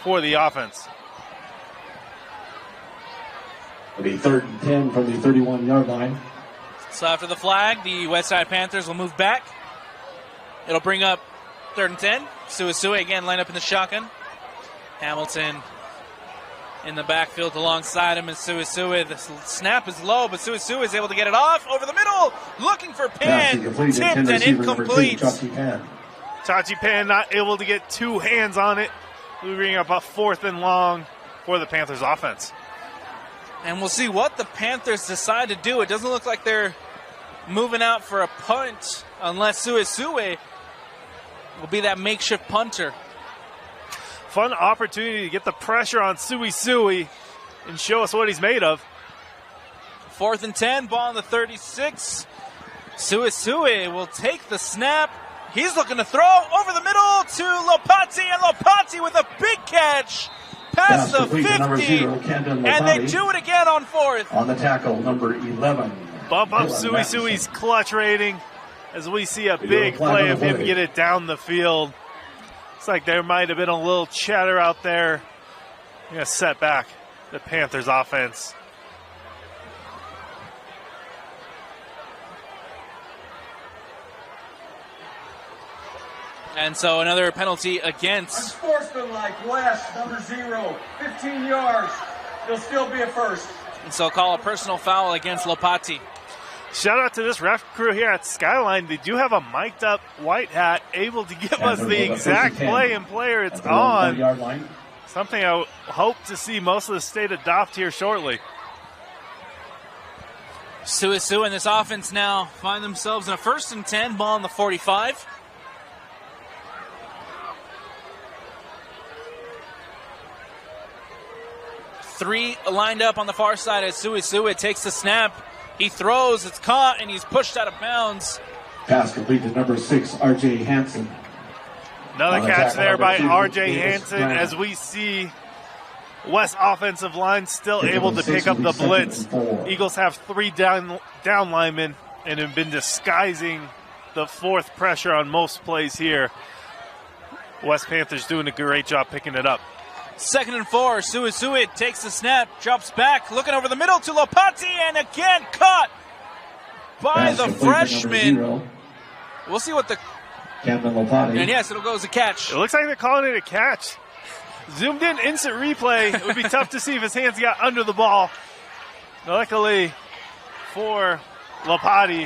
for the offense. It'll be 3rd and 10 from the 31-yard line. So after the flag, the West Side Panthers will move back. It'll bring up 3rd and 10. Suisui again lined up in the shotgun. Hamilton in the backfield alongside him, and Suisui. The snap is low, but Suisui is able to get it off over the middle, looking for Pan, tipped and incomplete. Chachi Pan not able to get 2 hands on it. We bring up a 4th and long for the Panthers offense. And we'll see what the Panthers decide to do. It doesn't look like they're moving out for a punt unless Suisui will be that makeshift punter. Fun opportunity to get the pressure on Suisui and show us what he's made of. 4th and 10, ball on the 36. Suisui will take the snap. He's looking to throw over the middle to Lopati, and Lopati with a big catch past the 50, and they do it again on 4th. On the tackle, number 11. Bump up Suisui's clutch rating as we see a big play of him get it down the field. Looks like there might have been a little chatter out there. Gonna set back the Panthers offense. And so another penalty against. Unsportsmanlike, West, number 0, 15 yards. It'll still be a 1st. And so call a personal foul against Lopati. Shout out to this ref crew here at Skyline. They do have a mic'd up white hat able to give us the exact play and player it's on. Something I hope to see most of the state adopt here shortly. Suisui and this offense now find themselves in a 1st and 10, ball on the 45. Three lined up on the far side as Suisui takes the snap. He throws, it's caught, and he's pushed out of bounds. Pass complete to number 6, R.J. Hansen. Another catch there by R.J. Hansen as we see West offensive line still able to pick up the blitz. Eagles have 3 down linemen and have been disguising the 4th pressure on most plays here. West Panthers doing a great job picking it up. 2nd and 4. Suisui takes the snap, drops back, looking over the middle to Lopati, and again caught by the freshman. We'll see what the... And yes, it'll go as a catch. It looks like they're calling it a catch. Zoomed in, instant replay. It would be tough to see if his hands got under the ball. Luckily for Lopati,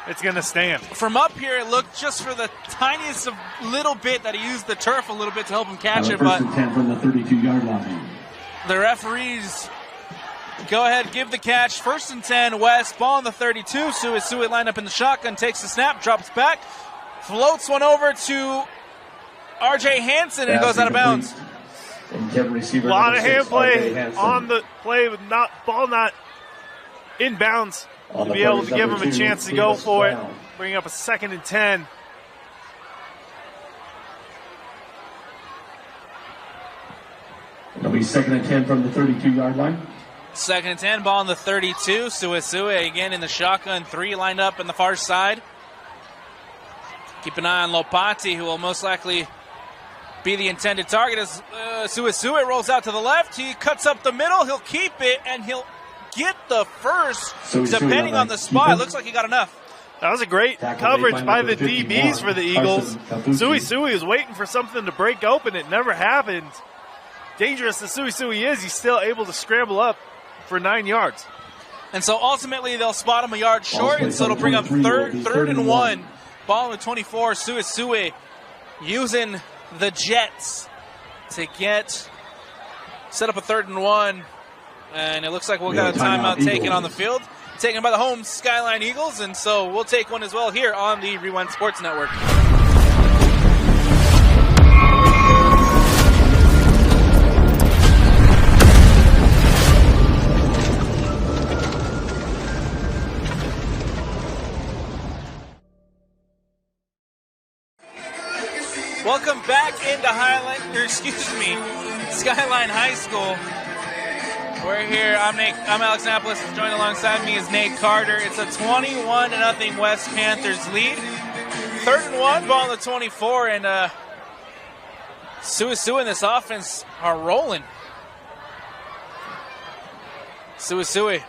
it's going to stand. From up here, it looked just for the tiniest of little bit that he used the turf a little bit to help him catch it. But 10 from the 32-yard line. The referees go ahead, give the catch. 1st and 10, West, ball on the 32. Suisui lined up in the shotgun, takes the snap, drops back, floats one over to R.J. Hansen, and it goes out of bounds. A lot of hand play on the play with ball not inbounds to be able to give him a chance to go for it. Bring up a 2nd and 10. It'll be 2nd and 10 from the 32-yard line. 2nd and 10, ball on the 32. Suisui again in the shotgun, 3 lined up on the far side. Keep an eye on Lopati, who will most likely be the intended target as Suisui rolls out to the left. He cuts up the middle. He'll keep it, and he'll get the first, depending on the spot. It looks like he got enough. That was a great coverage by the DBs for the Eagles. Suisui is waiting for something to break open. It never happened. Dangerous as Suisui is, he's still able to scramble up for 9 yards. And so ultimately they'll spot him a yard short, and so it'll bring up third and 1. Ball on the 24. Suisui using the Jets to set up a 3rd and 1. And it looks like we'll got a timeout taken on the field, taken by the home Skyline Eagles, and so we'll take one as well here on the Rewind Sports Network. Welcome back into Skyline High School. We're here. I'm Alex Napolis. Joined alongside me is Nate Carter. It's a 21-0 West Panthers lead. 3rd and 1, ball on the 24, and Suisui and this offense are rolling. Suisui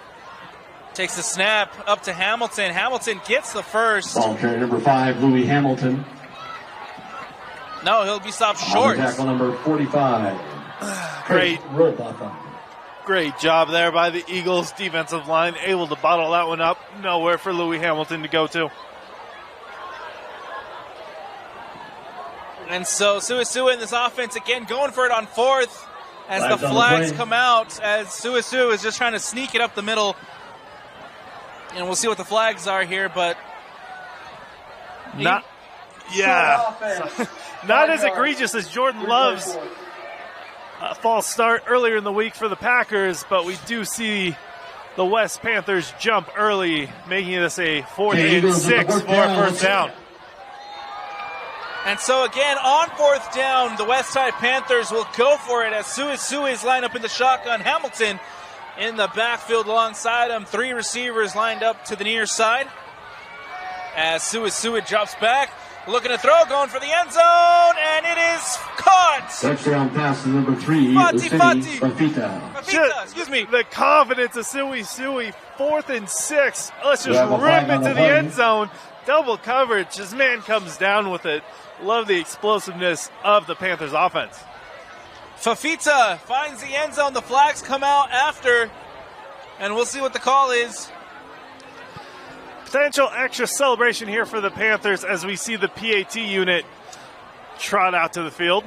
takes the snap up to Hamilton. Hamilton gets the first. Ball carrier number 5, Louis Hamilton. No, he'll be stopped short. Tackle number 45. Great job there by the Eagles defensive line, able to bottle that one up. Nowhere for Louis Hamilton to go to. And so Suisui in this offense again going for it on 4th as the flags come out, as Suisui is just trying to sneak it up the middle. And we'll see what the flags are here, but not as egregious as Jordan Love's false start earlier in the week for the Packers, but we do see the West Panthers jump early, making this a 4th and 6 for a 1st down. And so again, on 4th down, the West Side Panthers will go for it as Suisui's lined up in the shotgun. Hamilton in the backfield alongside him. 3 receivers lined up to the near side as Suisui drops back. Looking to throw, going for the end zone, and it is caught. Touchdown pass to number 3, Fafita, excuse me. The confidence of Suisui, 4th and 6. Let's just rip into the end zone. Double coverage. His man comes down with it. Love the explosiveness of the Panthers offense. Fafita finds the end zone. The flags come out after, and we'll see what the call is. Potential extra celebration here for the Panthers as we see the PAT unit trot out to the field.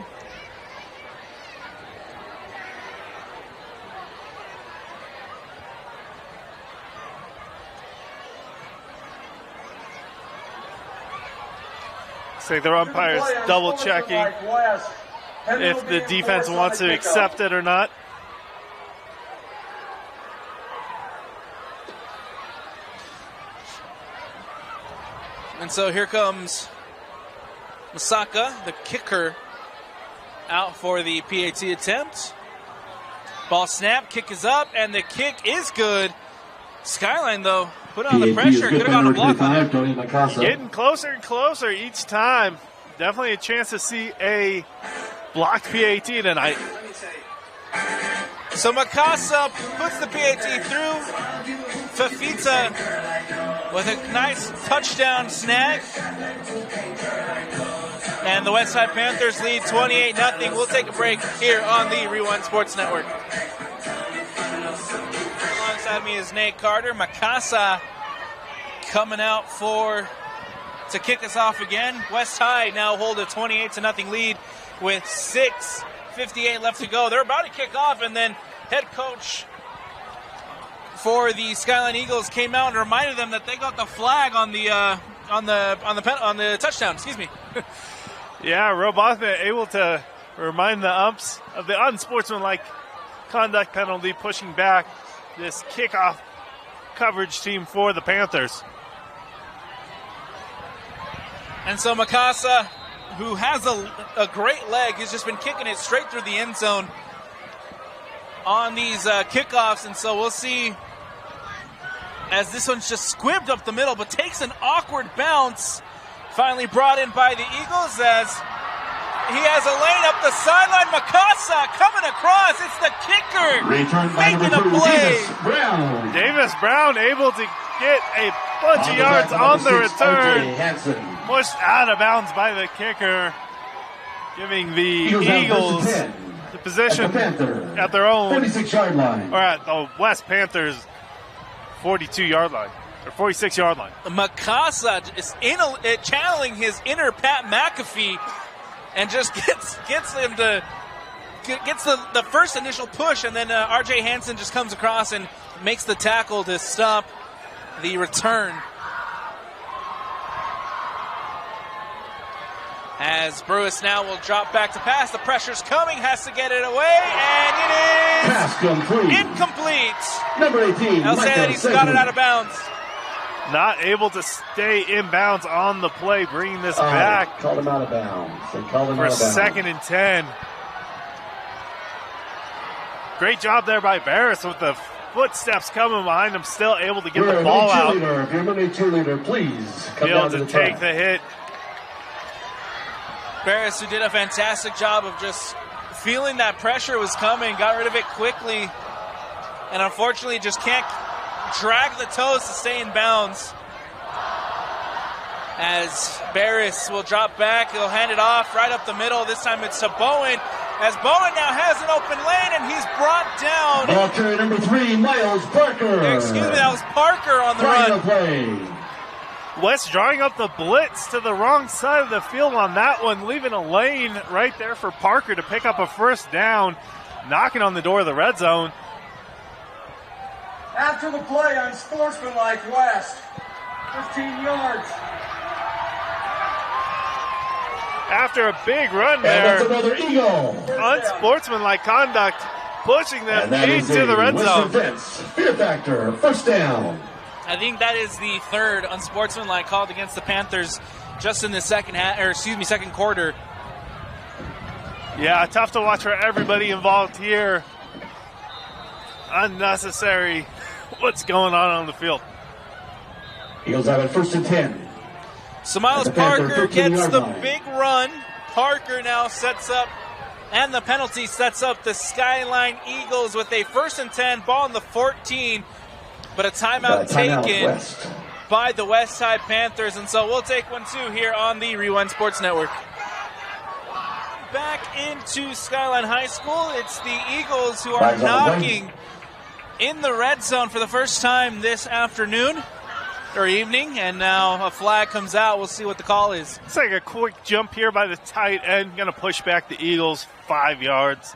Looks like their umpire's double checking if the defense wants to accept it or not. And so here comes Masaka, the kicker, out for the PAT attempt. Ball snap, kick is up, and the kick is good. Skyline, though, put on the pressure. Could have gone a block on it. Getting closer and closer each time. Definitely a chance to see a blocked PAT tonight. So Makasa puts the PAT through. Fafita with a nice touchdown snag. And the Westside Panthers lead 28-0. We'll take a break here on the Rewind Sports Network. Alongside me is Nate Carter. Makasa coming out to kick us off again. West High now hold a 28-0 lead with 6:58 left to go. They're about to kick off, and then head coach for the Skyline Eagles came out and reminded them that they got the flag on the touchdown. Excuse me. Yeah, Robotha able to remind the umps of the unsportsmanlike conduct penalty, pushing back this kickoff coverage team for the Panthers. And so Makasa, who has a great leg, has just been kicking it straight through the end zone on these kickoffs. And so we'll see as this one's just squibbed up the middle, but takes an awkward bounce. Finally brought in by the Eagles as he has a lane up the sideline. Makasa coming across. It's the kicker making a play. Davis Brown able to get a bunch of yards on the return. Pushed out of bounds by the kicker, giving the Eagles the position at their own 46-yard line. Or at the West Panthers 42-yard line. Or 46-yard line. Makasa is channeling his inner Pat McAfee and just gets him to gets the first initial push, and then R.J. Hansen just comes across and makes the tackle to stop the return. As Brewis now will drop back to pass. The pressure's coming, has to get it away, and it is pass complete. Incomplete. Number 18. I'll say that he's got it out of bounds. Not able to stay in bounds on the play, bringing this back. Called him out of bounds. They called him for out of bounds. 2nd and 10. Great job there by Barris with the footsteps coming behind him, still able to get the ball out. If you're a cheerleader, please come be able down to the take track. the hit. Barris, who did a fantastic job of just feeling that pressure was coming, got rid of it quickly, and unfortunately just can't drag the toes to stay in bounds. As Barris will drop back, he'll hand it off right up the middle. This time it's to Bowen, as Bowen now has an open lane, and he's brought down. Ball carrier number 3, Miles Parker. Excuse me, that was Parker on the run. Play. West drawing up the blitz to the wrong side of the field on that one, leaving a lane right there for Parker to pick up a first down, knocking on the door of the red zone. After the play, unsportsmanlike West. 15 yards. After a big run And there, that's another Eagle. unsportsmanlike conduct, pushing them into the red zone. Defense. Fear factor, first down. I think that is the third unsportsmanlike called against the Panthers just in the second quarter. Yeah, tough to watch for everybody involved here. Unnecessary. What's going on the field? Eagles have it 1st and 10. So Miles Parker gets the big run. Parker now sets up, and the penalty sets up the Skyline Eagles with a 1st and 10, ball on the 14. But a timeout taken by the Westside Panthers. And so we'll take one too here on the Rewind Sports Network. Back into Skyline High School. It's the Eagles who are knocking in the red zone for the first time this afternoon or evening. And now a flag comes out. We'll see what the call is. It's like a quick jump here by the tight end. Going to push back the Eagles 5 yards.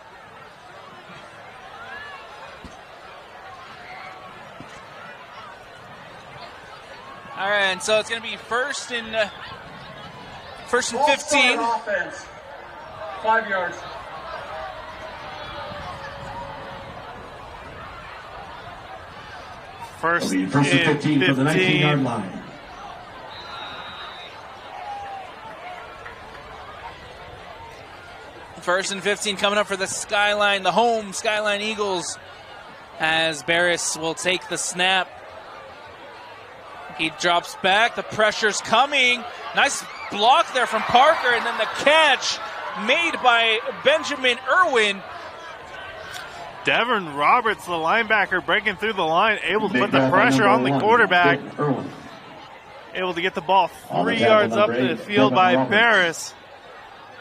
All right, and so it's going to be first and 15. Offense. 5 yards. First and 15 for the 19-yard line. First and 15 coming up for the Skyline, the home Skyline Eagles, as Barris will take the snap. He drops back. The pressure's coming. Nice block there from Parker, and then the catch made by Benjamin Irwin. Devin Roberts, the linebacker, breaking through the line, able to put the pressure on the quarterback. Able to get the ball 3 yards up the field by Barris,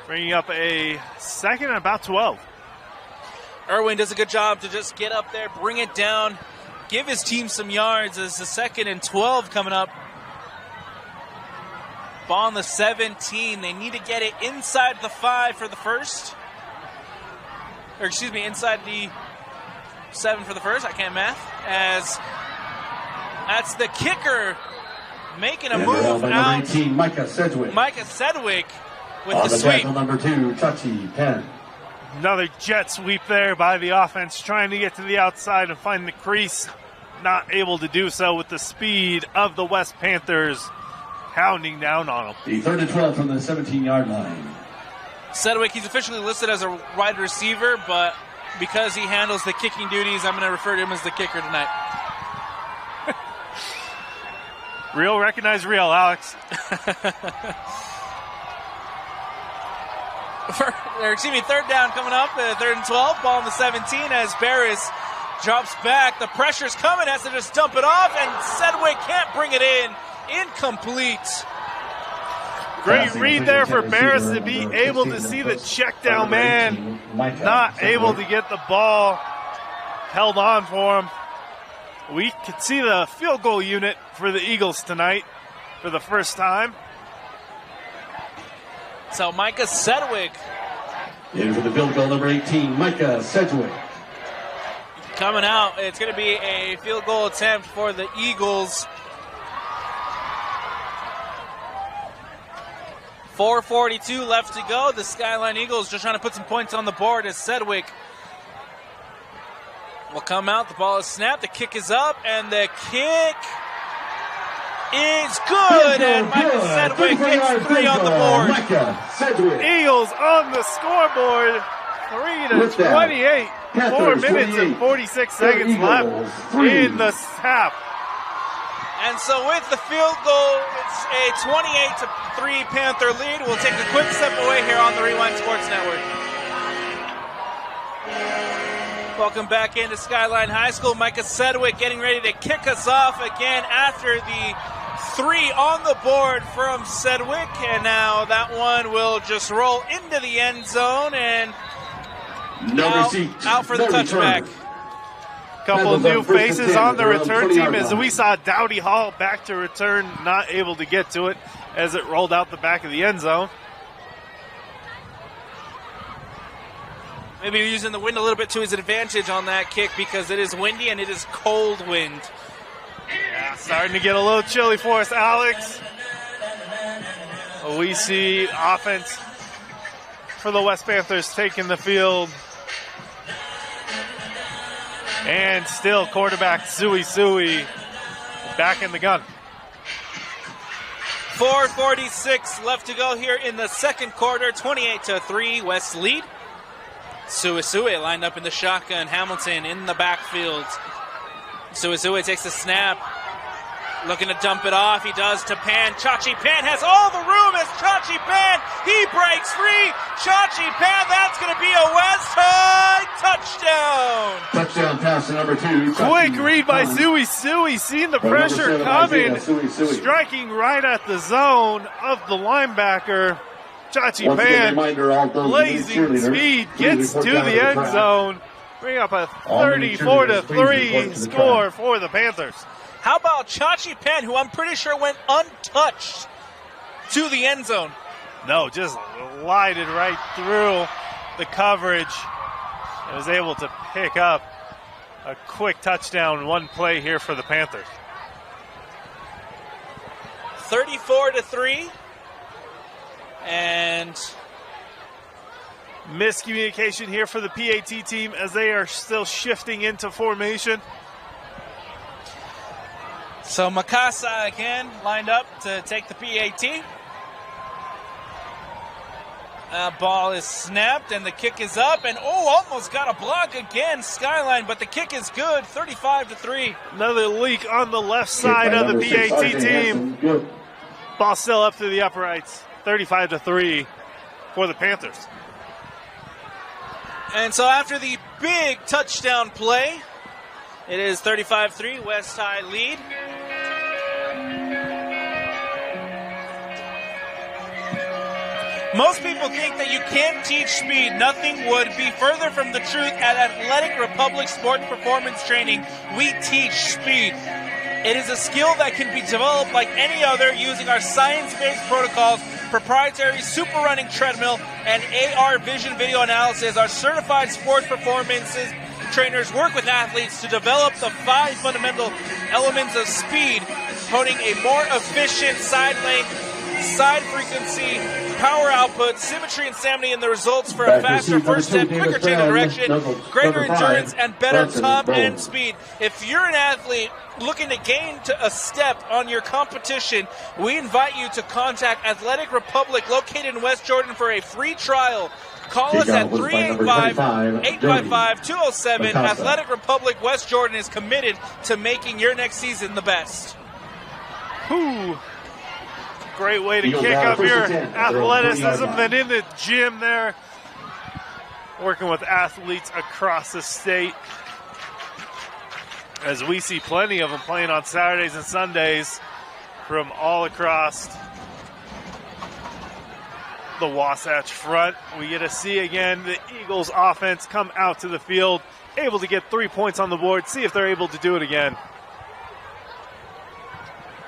bringing up a second and about 12. Irwin does a good job to just get up there, bring it down, give his team some yards as the 2nd and 12 coming up. Ball on the 17. They need to get it inside the 5 for the first. Or excuse me, inside the 7 for the first. I can't math. As that's the kicker making a move out. 18, Micah Sedgwick. Micah Sedgwick with On the sweep. tackle number 2, Chachi Penn. Another jet sweep there by the offense, trying to get to the outside and find the crease. Not able to do so with the speed of the West Panthers pounding down on them. The 3rd and 12 from the 17-yard line. Sedgwick, he's officially listed as a wide receiver, but because he handles the kicking duties, I'm going to refer to him as the kicker tonight. Real recognize real, Alex. Excuse me, 3rd down coming up, 3rd and 12, ball on the 17 as Barris drops back. The pressure's coming, has to just dump it off, and Sedgwick can't bring it in. Incomplete. Great read there for Barris to be able to see the check down man. Not able to get the ball held on for him. We could see the field goal unit for the Eagles tonight for the first time. So Micah Sedgwick. In for the field goal, number 18, Micah Sedgwick. Coming out, it's going to be a field goal attempt for the Eagles. 4:42 left to go. The Skyline Eagles just trying to put some points on the board as Sedgwick will come out. The ball is snapped. The kick is up, and the kick is good. And Micah Sedgwick gets 3 on the board. Eagles on the scoreboard. 3-28. 4 minutes and 46 seconds left in the half. And so with the field goal, it's a 28-3 Panther lead. We'll take a quick step away here on the Rewind Sports Network. Welcome back into Skyline High School. Micah Sedgwick getting ready to kick us off again after the 3 on the board from Sedgwick. And now that one will just roll into the end zone and out for the touchback. Couple of new faces on the return team as we saw Dowdy Hall back to return, not able to get to it as it rolled out the back of the end zone. Maybe using the wind a little bit to his advantage on that kick because it is windy and it is cold wind. Yeah, starting to get a little chilly for us, Alex. We see offense for the West Panthers taking the field. And still quarterback Sui back in the gun. 4:46 left to go here in the second quarter. 28-3 West lead. Sui lined up in the shotgun. Hamilton in the backfield. Sui takes the snap. Looking to dump it off. He does to Pan. Chachi Pan has all the room as Chachi Pan. He breaks free. Chachi Pan, that's going to be a West High touchdown. Touchdown pass to number 2. Quick read by Sui, seeing the pressure coming. Striking right at the zone of the linebacker. Chachi Pan, blazing speed, gets to the end zone. Bring up a 34-3 score for the Panthers. How about Chachi Pan, who I'm pretty sure went untouched to the end zone? No, just glided right through the coverage and was able to pick up a quick touchdown, one play here for the Panthers. 34-3. And miscommunication here for the PAT team as they are still shifting into formation. So Makasa again lined up to take the PAT. Ball is snapped, and the kick is up, and almost got a block again, Skyline, but the kick is good, 35-3. Another leak on the left side of the BAT team. Ball still up through the uprights, 35-3 for the Panthers. And so after the big touchdown play, it is 35-3, West High lead. Most people think that you can't teach speed. Nothing would be further from the truth. At Athletic Republic Sports Performance Training, we teach speed. It is a skill that can be developed like any other using our science-based protocols, proprietary super running treadmill, and AR vision video analysis. Our certified sports performances trainers work with athletes to develop the 5 fundamental elements of speed, honing a more efficient side length, side frequency, power output, symmetry and stamina in the results for a faster first step, quicker change of direction, greater endurance, and better top end speed. If you're an athlete looking to gain a step on your competition, we invite you to contact Athletic Republic located in West Jordan for a free trial. Call us at 385-855-207. Athletic Republic West Jordan is committed to making your next season the best. Whew. Great way to kick up your athleticism. Then in the gym there, working with athletes across the state, as we see plenty of them playing on Saturdays and Sundays from all across the Wasatch front. We get to see again the Eagles offense come out to the field, able to get 3 points on the board, see if they're able to do it again.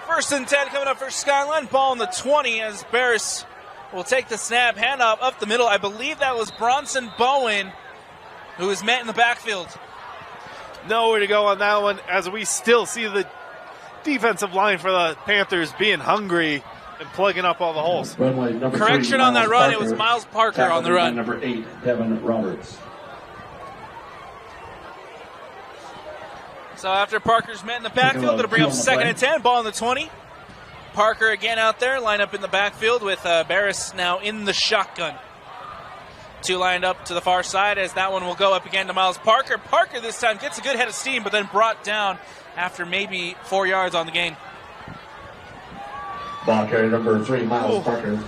1st and 10 coming up for Skyline. Ball on the 20 as Barris will take the snap, hand off up the middle. I believe that was Bronson Bowen who was met in the backfield. Nowhere to go on that one, as we still see the defensive line for the Panthers being hungry and plugging up all the holes. Correction on that run, it was Miles Parker on the run. Number 8, Devin Roberts. So after Parker's met in the backfield, it'll bring up 2nd and 10, ball on the 20. Parker again out there, line up in the backfield with Barris now in the shotgun. 2 lined up to the far side as that one will go up again to Miles Parker. Parker this time gets a good head of steam, but then brought down after maybe 4 yards on the gain. Ball carrier number 3, Miles Parker.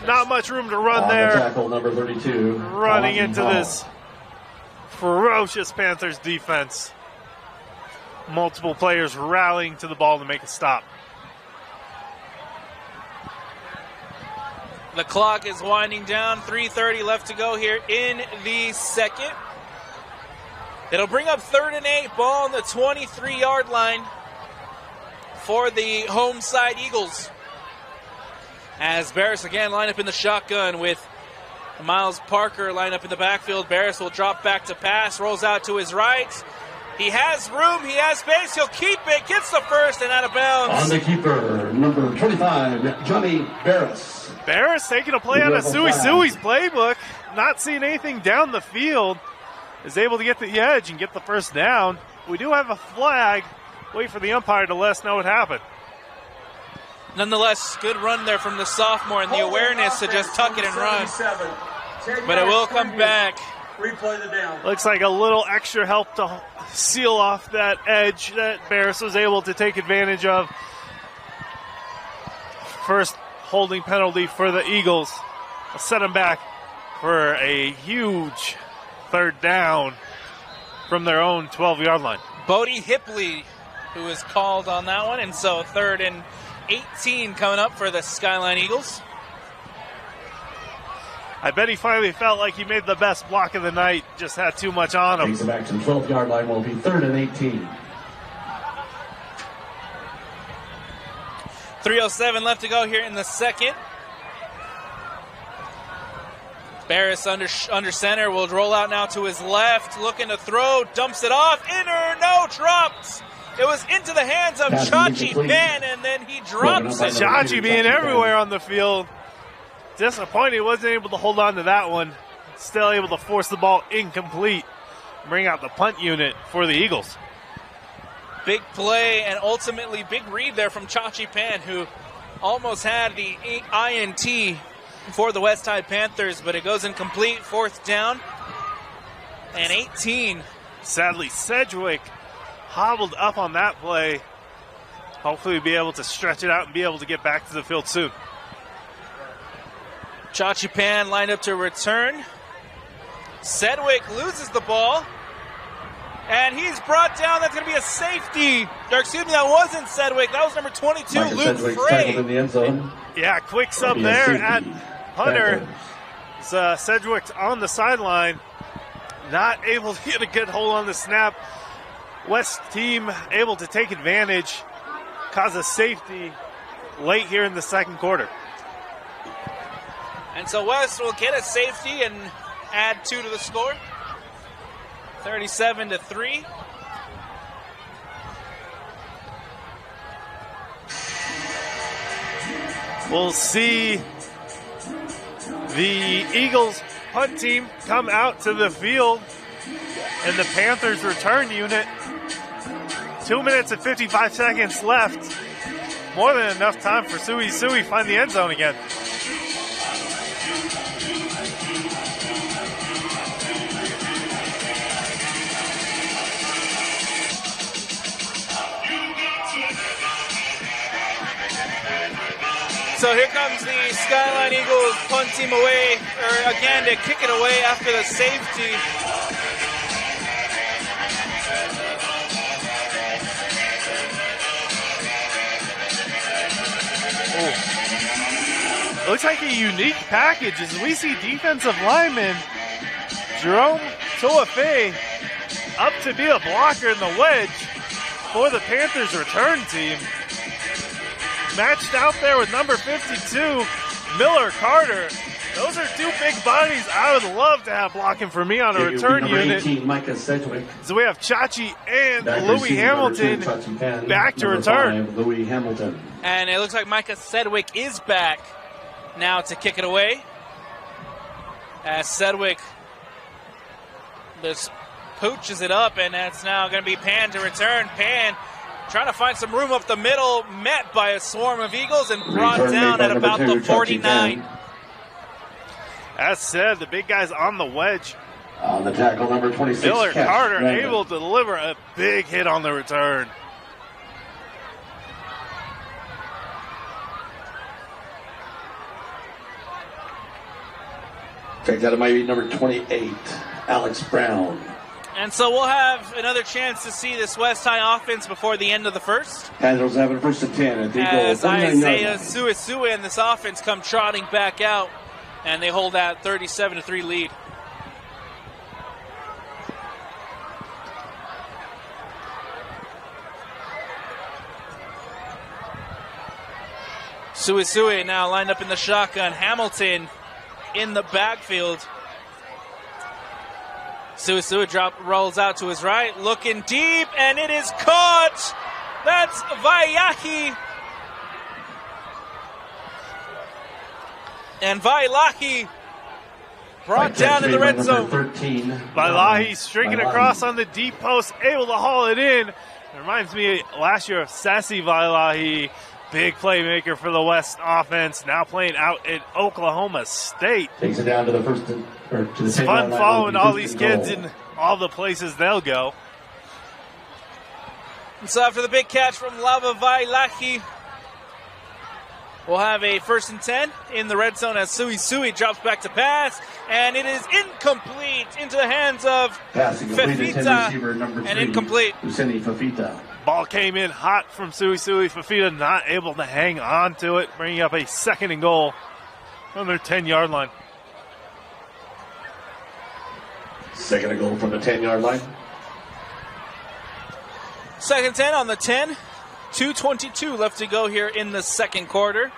Not much room to run there. Tackle number 32. Running into this ferocious Panthers defense. Multiple players rallying to the ball to make a stop. The clock is winding down. 3:30 left to go here in the second. It'll bring up 3rd and 8, ball on the 23-yard line for the home side Eagles. As Barris again line up in the shotgun with Miles Parker line up in the backfield. Barris will drop back to pass, rolls out to his right. He has room, he has space, he'll keep it, gets the first and out of bounds. On the keeper, number 25, Johnny Barris. Barris taking a play out of Sui's playbook, not seeing anything down the field, is able to get the edge and get the first down. We do have a flag. Wait for the umpire to let us know what happened. Nonetheless, good run there from the sophomore and the awareness to just tuck it and run. But it will come back. Replay the down. Looks like a little extra help to seal off that edge that Barris was able to take advantage of. First holding penalty for the Eagles. I'll set them back for a huge 3rd down from their own 12-yard line. Bodie Hipley, who is called on that one, and so 3rd and 18 coming up for the Skyline Eagles. I bet he finally felt like he made the best block of the night, just had too much on him. Takes it back to the 12-yard line, will be 3rd and 18. 3:07 left to go here in the second. Barris under center will roll out now to his left, looking to throw, dumps it off, no, drops. It was into the hands of Chachi Pan, and then he drops it. Chachi being everywhere on the field. Disappointed he wasn't able to hold on to that one. Still able to force the ball incomplete. Bring out the punt unit for the Eagles. Big play and ultimately big read there from Chachi Pan, who almost had the INT for the West High Panthers, but it goes incomplete. 4th down and 18. Sadly, Sedgwick hobbled up on that play. Hopefully we'll be able to stretch it out and be able to get back to the field soon. Chachipan lined up to return. Sedgwick loses the ball. And he's brought down. That's going to be a safety. Or excuse me, that wasn't Sedgwick. That was number 22, Luke Frey. In the end zone. Yeah, quick sub there at Hunter. Sedgwick's on the sideline. Not able to get a good hold on the snap. West team able to take advantage. Cause a safety late here in the second quarter. And so West will get a safety and add 2 to the score. 37-3. We'll see the Eagles punt team come out to the field and the Panthers return unit. 2 minutes and 55 seconds left. More than enough time for Sui find the end zone again. So here comes the Skyline Eagles punt team away, or again to kick it away after the safety. Oh. Looks like a unique package as we see defensive lineman Jerome Toafe up to be a blocker in the wedge for the Panthers return team. Matched out there with number 52, Miller Carter. Those are 2 big bodies I would love to have blocking for me on a return unit. 18, Micah Sedgwick. So we have Chachi and Louis Hamilton back to return. 5, Louis Hamilton. And it looks like Micah Sedgwick is back now to kick it away. As Sedgwick just pooches it up, and that's now going to be Pan to return. Pan trying to find some room up the middle, met by a swarm of Eagles and brought down at about the 49. As said, the big guy's on the wedge. On the tackle, number 26, Miller Carter Brandon. able to deliver a big hit on the return. Check that, it might be number 28, Alex Brown. And so we'll have another chance to see this West High offense before the end of the first. Panthers have a 1st and 10 at the goal. As Isaiah Suisue and this offense come trotting back out, and they hold that 37-3 lead. Suisue now lined up in the shotgun. Hamilton in the backfield. Suisue rolls out to his right, looking deep, and it is caught. That's Vailahi. And Vailahi brought down in the red zone. 13. Vailahi streaking across on the deep post, able to haul it in. It reminds me last year of Sassy Vailahi, big playmaker for the West offense, now playing out at Oklahoma State. Takes it down to the first. It's fun following all these kids in all the places they'll go. And so after the big catch from Lava Vailahi, we'll have a 1st and 10 in the red zone as Suisue drops back to pass, and it is incomplete into the hands of Fafita, and incomplete. Useni Fafita. Ball came in hot from Suisue. Fafita not able to hang on to it, bringing up a 2nd and goal on their 10-yard line. 2nd and goal from the 10-yard line. 2nd 10 on the 10. 2:22 left to go here in the second quarter.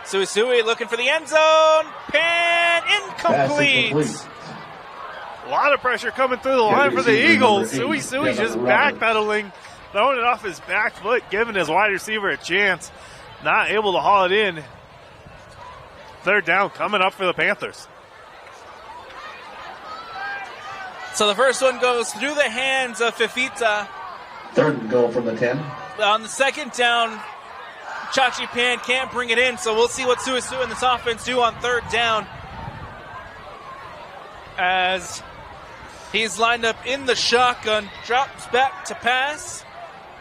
Suisue looking for the end zone. Pan incomplete. A lot of pressure coming through the line for the Eagles. Suisue just backpedaling, throwing it off his back foot, giving his wide receiver a chance. Not able to haul it in. 3rd down coming up for the Panthers. So the first one goes through the hands of Fafita. 3rd and goal from the 10. On the 2nd down, Chachi Pan can't bring it in, so we'll see what Suisu and this offense do on third down. As he's lined up in the shotgun, drops back to pass.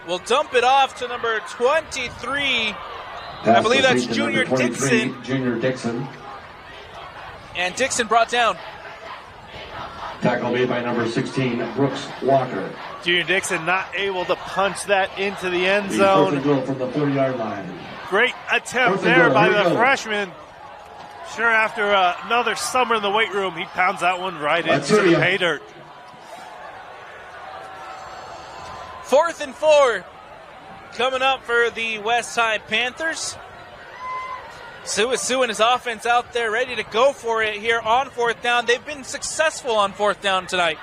Will dump it off to number 23. I believe that's Junior Dixon. Junior Dixon. And Dixon brought down. Tackle made by number 16, Brooks Walker. Junior Dixon not able to punch that into the end Fourth zone. and goal from the 40-yard line. Great attempt there by the freshman. Sure, after another summer in the weight room, he pounds that one right into the pay dirt. 4th and 4 coming up for the West High Panthers. Suisu and his offense out there ready to go for it here on 4th down. They've been successful on 4th down tonight.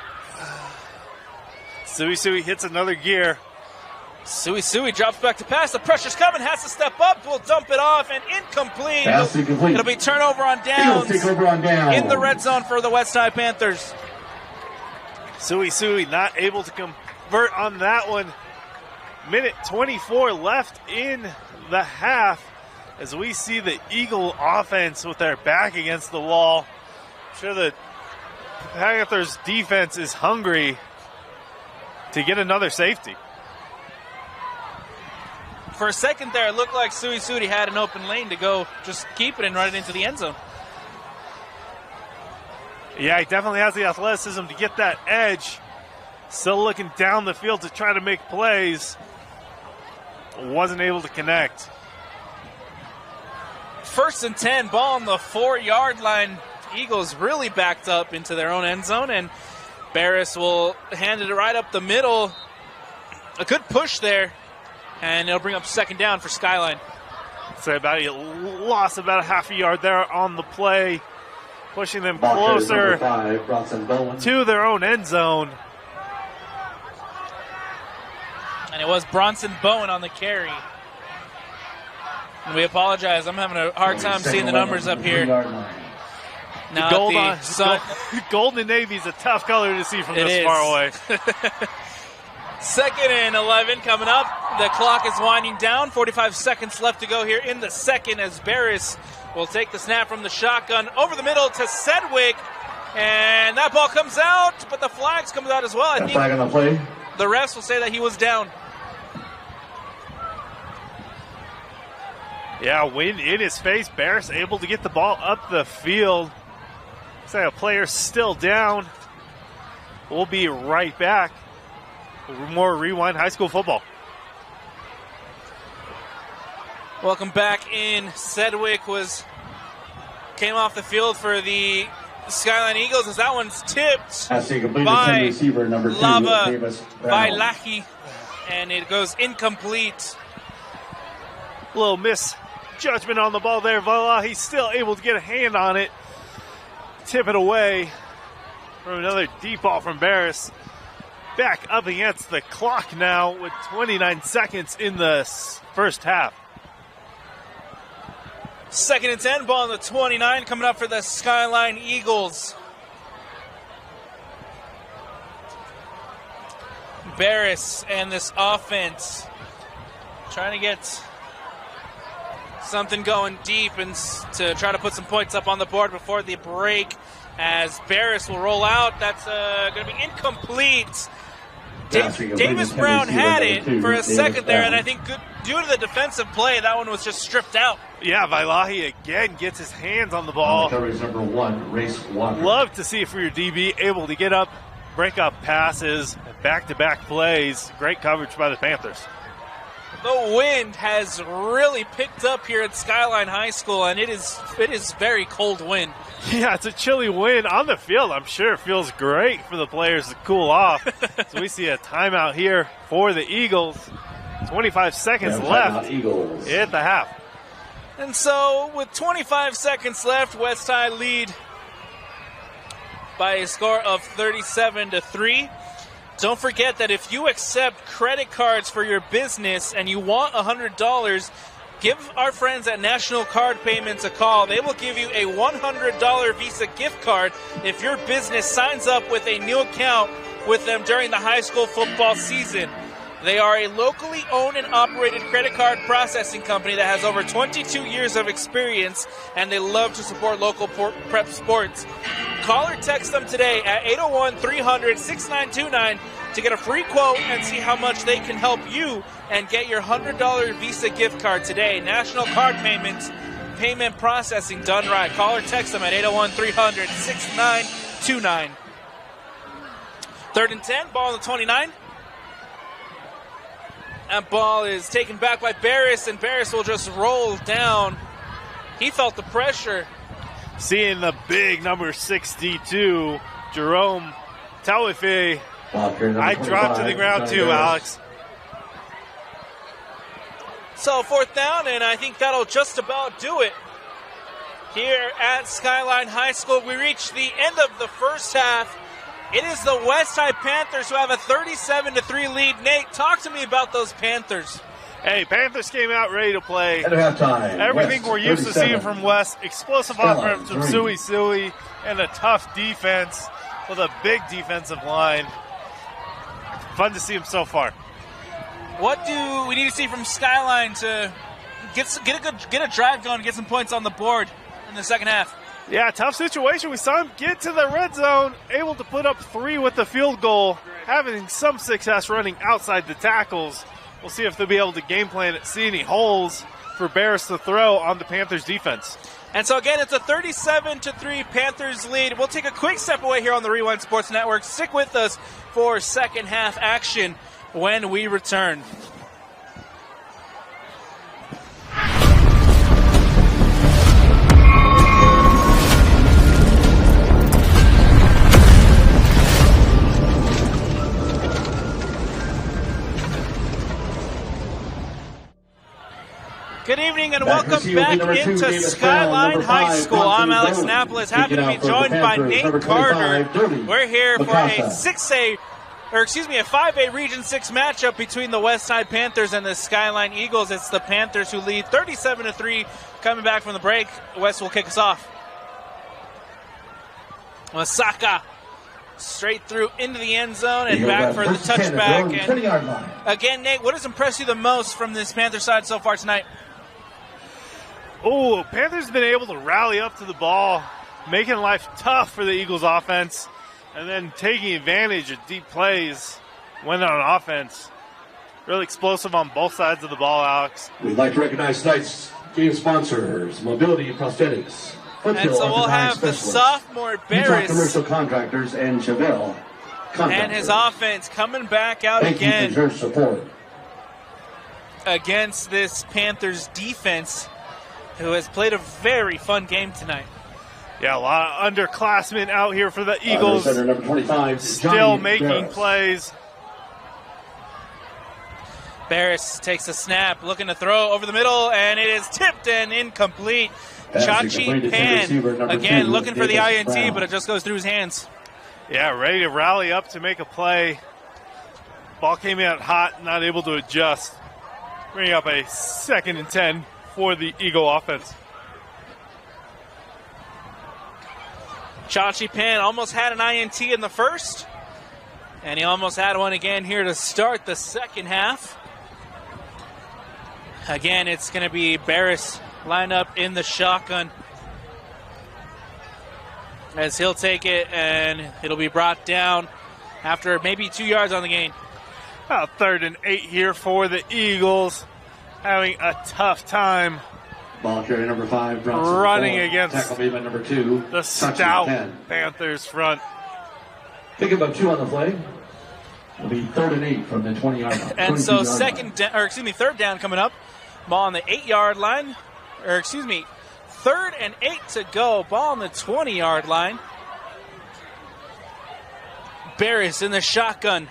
Suisu hits another gear. Suisu drops back to pass. The pressure's coming. Has to step up. Will dump it off and incomplete. Pass incomplete. It'll be turnover on downs. Take over on down. In the red zone for the West High Panthers. Suisu not able to convert on that one. Minute 24 left in the half as we see the Eagle offense with their back against the wall. I'm sure the Panthers defense is hungry to get another safety. For a second there, it looked like Suisu had an open lane to go just keep it and run it into the end zone. Yeah, he definitely has the athleticism to get that edge. Still looking down the field to try to make plays. Wasn't able to connect. 1st and 10, ball on the 4-yard line. Eagles really backed up into their own end zone, and Barris will hand it right up the middle. A good push there, and it'll bring up 2nd down for Skyline. So lost about a half a yard there on the play, pushing them closer to their own end zone. And it was Bronson Bowen on the carry. And we apologize. I'm having a hard time seeing the numbers up here. Now Golden and Navy is a tough color to see from this far away. 2nd and 11 coming up. The clock is winding down. 45 seconds left to go here in the second as Barris will take the snap from the shotgun over the middle to Sedgwick. And that ball comes out, but the flags comes out as well. I think flag on the play. The refs will say that he was down. Yeah, wind in his face. Barris able to get the ball up the field. Looks like a player still down. We'll be right back. More Rewind High School football. Welcome back in. Sedgwick came off the field for the Skyline Eagles as that one's tipped by receiver, number 2, Lava Vailahi, and it goes incomplete. Little misjudgment on the ball there. Vailahi still able to get a hand on it. Tip it away from another deep ball from Barris. Back up against the clock now with 29 seconds in the first half. 2nd and 10, ball on the 29 coming up for the Skyline Eagles. Barris and this offense trying to get something going deep and to try to put some points up on the board before the break as Barris will roll out. That's going to be incomplete. Davis Brown had it for a second there, and I think due to the defensive play, that one was just stripped out. Yeah, Vailahi again gets his hands on the ball. Coverage number 1, Race Walker. Love to see for your DB able to get up, break up passes, back-to-back plays. Great coverage by the Panthers. The wind has really picked up here at Skyline High School, and it is very cold wind. Yeah, it's a chilly wind on the field. I'm sure it feels great for the players to cool off. So we see a timeout here for the Eagles. 25 seconds left at the half. And so with 25 seconds left, West High lead by a score of 37-3. Don't forget that if you accept credit cards for your business and you want $100, give our friends at National Card Payments a call. They will give you a $100 Visa gift card if your business signs up with a new account with them during the high school football season. They are a locally owned and operated credit card processing company that has over 22 years of experience, and they love to support local prep sports. Call or text them today at 801-300-6929 to get a free quote and see how much they can help you and get your $100 Visa gift card today. National Card Payments, payment processing done right. Call or text them at 801-300-6929. 3rd and 10, ball on the 29. That ball is taken back by Barris, and Barris will just roll down. He felt the pressure. Seeing the big number 62, Jerome Tauife. I dropped to the ground too, Alex. So 4th down, and I think that'll just about do it. Here at Skyline High School, we reach the end of the first half. It is the Westside Panthers who have a 37-3 lead. Nate, talk to me about those Panthers. Hey, Panthers came out ready to play. At halftime, everything West, we're used to seeing from West. Explosive offense from 3. Sui, and a tough defense with a big defensive line. Fun to see him so far. What do we need to see from Skyline to get a drive going, get some points on the board in the second half? Yeah, tough situation. We saw him get to the red zone, able to put up 3 with the field goal, having some success running outside the tackles. We'll see if they'll be able to game plan it, see any holes for Barris to throw on the Panthers defense. And so again, it's a 37-3 Panthers lead. We'll take a quick step away here on the Rewind Sports Network. Stick with us for second half action when we return. Good evening and welcome back into Skyline High School. I'm Alex Napoles, happy to be joined by Nate Carter. We're here for a 5A Region 6 matchup between the Westside Panthers and the Skyline Eagles. It's the Panthers who lead 37-3 coming back from the break. West will kick us off. Masaka straight through into the end zone and back for the touchback. And again, Nate, what has impressed you the most from this Panther side so far tonight? Oh, Panthers have been able to rally up to the ball, making life tough for the Eagles offense, and then taking advantage of deep plays when on offense. Really explosive on both sides of the ball, Alex. We'd like to recognize tonight's game sponsors, Mobility Prosthetics. And so we'll have the sophomore Barris Commercial Contractors and Chevelle and his offense coming back out again for your support against this Panthers defense, who has played a very fun game tonight. Yeah, a lot of underclassmen out here for the Eagles. Number 25, still making plays. Barris takes a snap, looking to throw over the middle, and it is tipped and incomplete. Chachi Pan, again, looking for the INT, but it just goes through his hands. Yeah, ready to rally up to make a play. Ball came out hot, not able to adjust. Bringing up a 2nd and 10 for the Eagle offense. Chachi Pan almost had an INT in the first, and he almost had one again here to start the second half. Again, it's going to be Barris lined up in the shotgun as he'll take it, and it'll be brought down after maybe 2 yards on the gain. About 3rd and 8 here for the Eagles, having a tough time ball carrier number 5 running against tackle made by number 2, the stout Panthers front. Pick up 2 on the play. It'll be 3rd and 8 from the 20-yard line. And so 3rd down coming up. Ball on the 8-yard line. 3rd and 8 to go. Ball on the 20-yard line. Barris in the shotgun.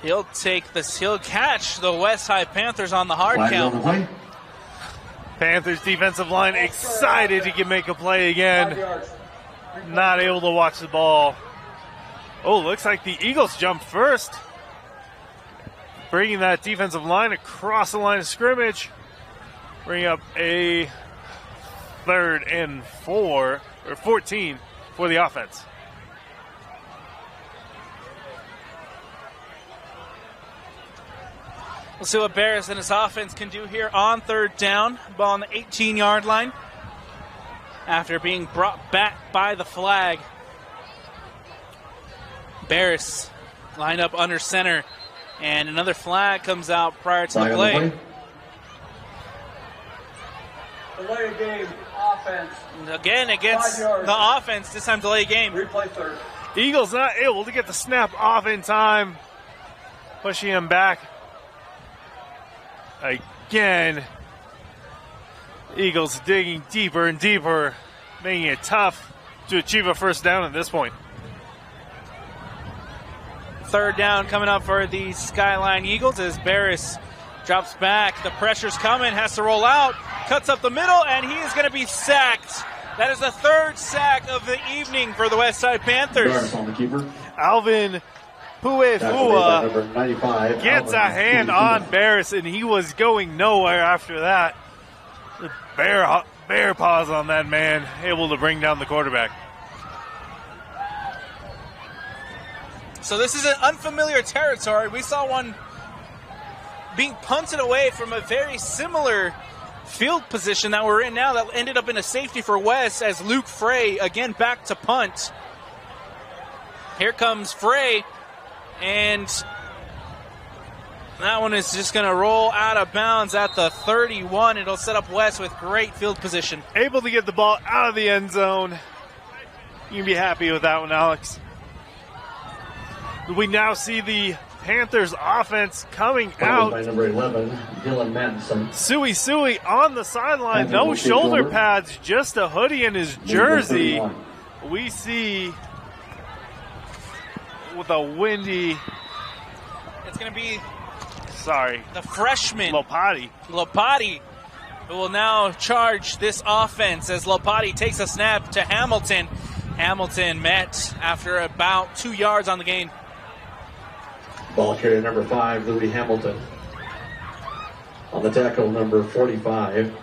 He'll take this. He'll catch the Westside Panthers on the hard count. Panthers defensive line excited he can make a play again. Not able to watch the ball. Oh, looks like the Eagles jumped first. Bringing that defensive line across the line of scrimmage. Bring up a 3rd and 4, or 14 for the offense. We'll see what Barris and his offense can do here on third down. Ball on the 18-yard line after being brought back by the flag. Barris lined up under center, and another flag comes out prior to the play. Delay a game, offense. Again, against the offense, this time delay a game. Replay third. Eagles not able to get the snap off in time, pushing him back. Again, Eagles digging deeper and deeper, making it tough to achieve a first down at this point. Third down coming up for the Skyline Eagles as Barris drops back. The pressure's coming, has to roll out, cuts up the middle, and he is going to be sacked. That is the third sack of the evening for the Westside Panthers. On the keeper. Alvin Puefua gets a hand on Barris, and he was going nowhere after that. The bear paws on that man, able to bring down the quarterback. So this is an unfamiliar territory. We saw one being punted away from a very similar field position that we're in now that ended up in a safety for Wes as Luke Frey again back to punt. Here comes Frey, and that one is just going to roll out of bounds at the 31. It'll set up Wes with great field position. Able to get the ball out of the end zone. You can be happy with that one, Alex. We now see the Panthers offense coming out. By number 11, Dylan Madison. Suey on the sideline. No shoulder pads, just a hoodie in his jersey. We see with a windy. It's going to be the freshman Lopati, who will now charge this offense as Lopati takes a snap to Hamilton. Hamilton met after about 2 yards on the gain. Ball carrier number 5, Louis Hamilton. On the tackle, number 45,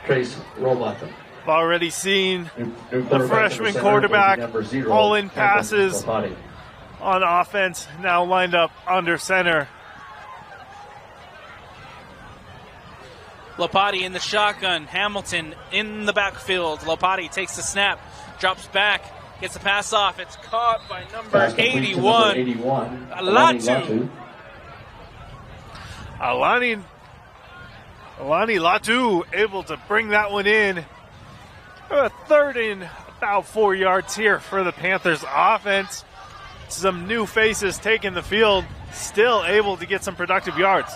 Trace Robotham. Already seen the freshman quarterback all in passes on offense, now lined up under center. Lopati in the shotgun. Hamilton in the backfield. Lopati takes the snap, drops back, gets the pass off. It's caught by number 81. Latu. Alani Latu able to bring that one in. A third and about 4 yards here for the Panthers offense. Some new faces taking the field, still able to get some productive yards.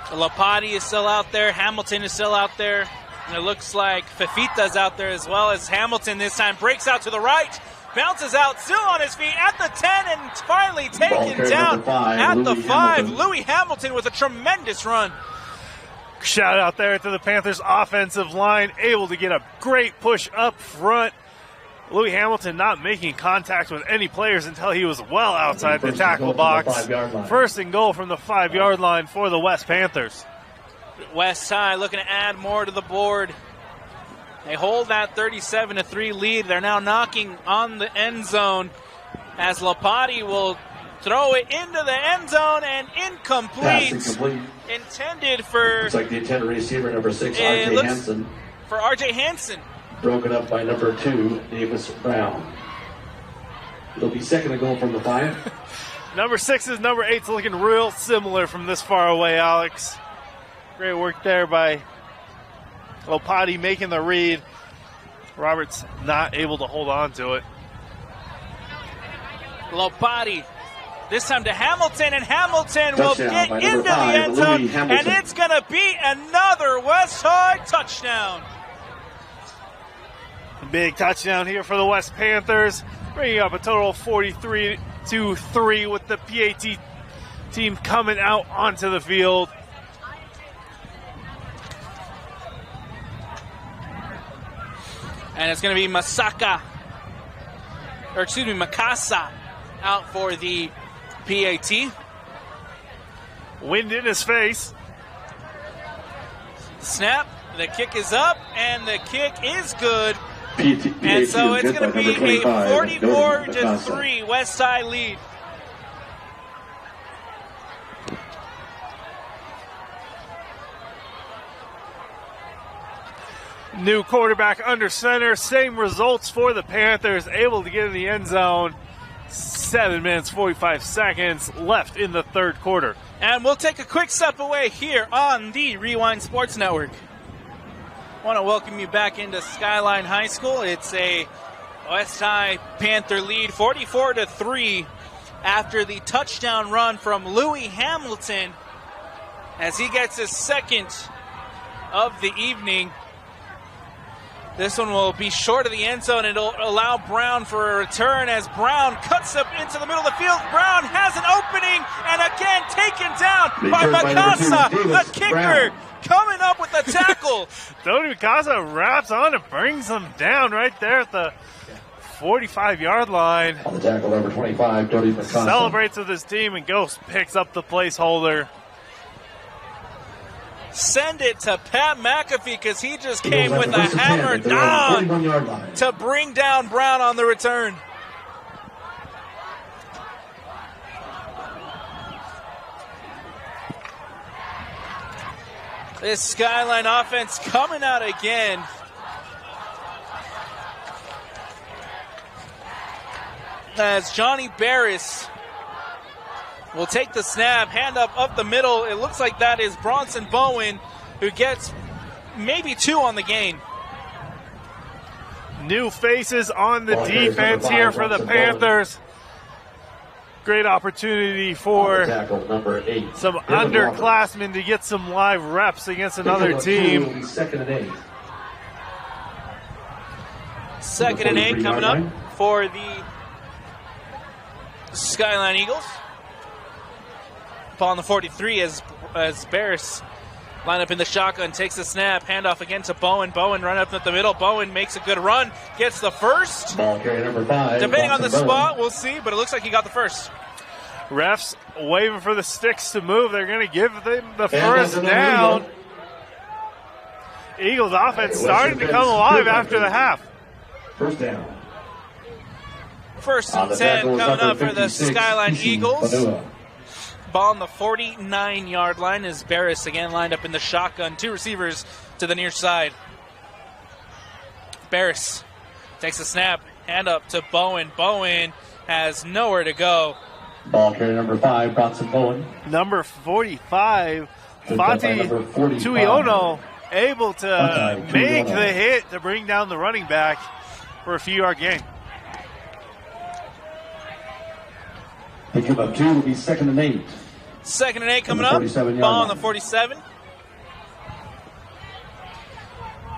Lopati is still out there. Hamilton is still out there. And it looks like Fefita's out there as well as Hamilton this time. Breaks out to the right. Bounces out, still on his feet at the 10 and finally taken down at the 5. Louis Hamilton with a tremendous run. Shout out there to the Panthers offensive line, able to get a great push up front. Louis Hamilton not making contact with any players until he was well outside the tackle box. First and goal from the 5-yard line for the West Panthers. West Side looking to add more to the board. They hold that 37-3 lead. They're now knocking on the end zone as Lopati will throw it into the end zone and incomplete. Intended for... Looks like the intended receiver, number 6, R.J. Hansen. For R.J. Hansen. Broken up by number 2, Davis Brown. It'll be second and goal from the 5. Number 6 is number 8's looking real similar from this far away, Alex. Great work there by Lopati making the read. Roberts not able to hold on to it. Lopati, this time to Hamilton, and Hamilton will get into the end zone, and it's going to be another West Side touchdown. Big touchdown here for the West Panthers, bringing up a total of 43-3 with the PAT team coming out onto the field. And it's going to be Makasa out for the PAT. Wind in his face. Snap, the kick is up, and the kick is good. PAT and so it's going to be a 44-3 West West Side lead. New quarterback under center. Same results for the Panthers. Able to get in the end zone. 7 minutes, 45 seconds left in the third quarter. And we'll take a quick step away here on the Rewind Sports Network. I want to welcome you back into Skyline High School. It's a West High Panther lead, 44-3, after the touchdown run from Louis Hamilton as he gets his second of the evening. This one will be short of the end zone. It'll allow Brown for a return as Brown cuts up into the middle of the field. Brown has an opening and again taken down by Mikasa, the kicker, Brown coming up with the tackle. Tony Mikasa wraps on and brings him down right there at the 45-yard line. On the tackle, number 25, Tony Mikasa. Celebrates with his team and Ghost picks up the placeholder. Send it to Pat McAfee because he just came with a hammer down to bring down Brown on the return. This Skyline offense coming out again. As Johnny Barris will take the snap, hand up the middle. It looks like that is Bronson Bowen, who gets maybe 2 on the gain. New faces on the defense here for the Panthers. Great opportunity for some underclassmen to get some live reps against another team. Second and 8. Second and 8 coming up for the Skyline Eagles. Ball on the 43 as Barris line up in the shotgun, takes the snap, handoff again to Bowen. Bowen run up at the middle. Bowen makes a good run, gets the first. Ball carrier number 5. Depending on the spot, we'll see, but it looks like he got the first. Refs waving for the sticks to move. They're going to give them the first down. Eagles offense starting to come alive after the half. First down. First and 10 coming up for the Skyline Eagles. Ball on the 49-yard line as Barris again lined up in the shotgun. 2 receivers to the near side. Barris takes a snap, hand up to Bowen. Bowen has nowhere to go. Ball carrier number 5, Bronson Bowen. Number 45, Fati Tuiono, able to make the hit to bring down the running back for a few-yard gain. Pickup of 2 will be second and 8. Second and 8 coming up. Ball on the 47.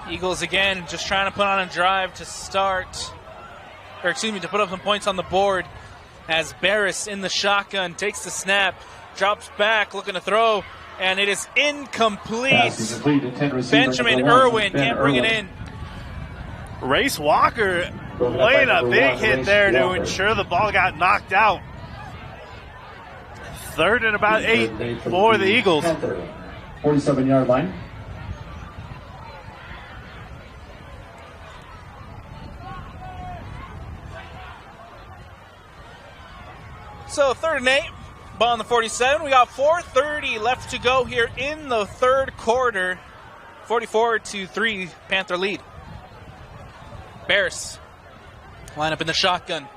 Eagles again just trying to put on a drive to start, or excuse me, to put up some points on the board as Barris in the shotgun takes the snap, drops back, looking to throw, and it is incomplete. Benjamin Irwin can't bring it in. Race Walker laying a big hit there to ensure the ball got knocked out. Third and about 8 for the Eagles. 47-yard line. So 3rd and 8, ball on the 47. We got 4:30 left to go here in the third quarter. 44-3 Panther lead. Barris line up in the shotgun.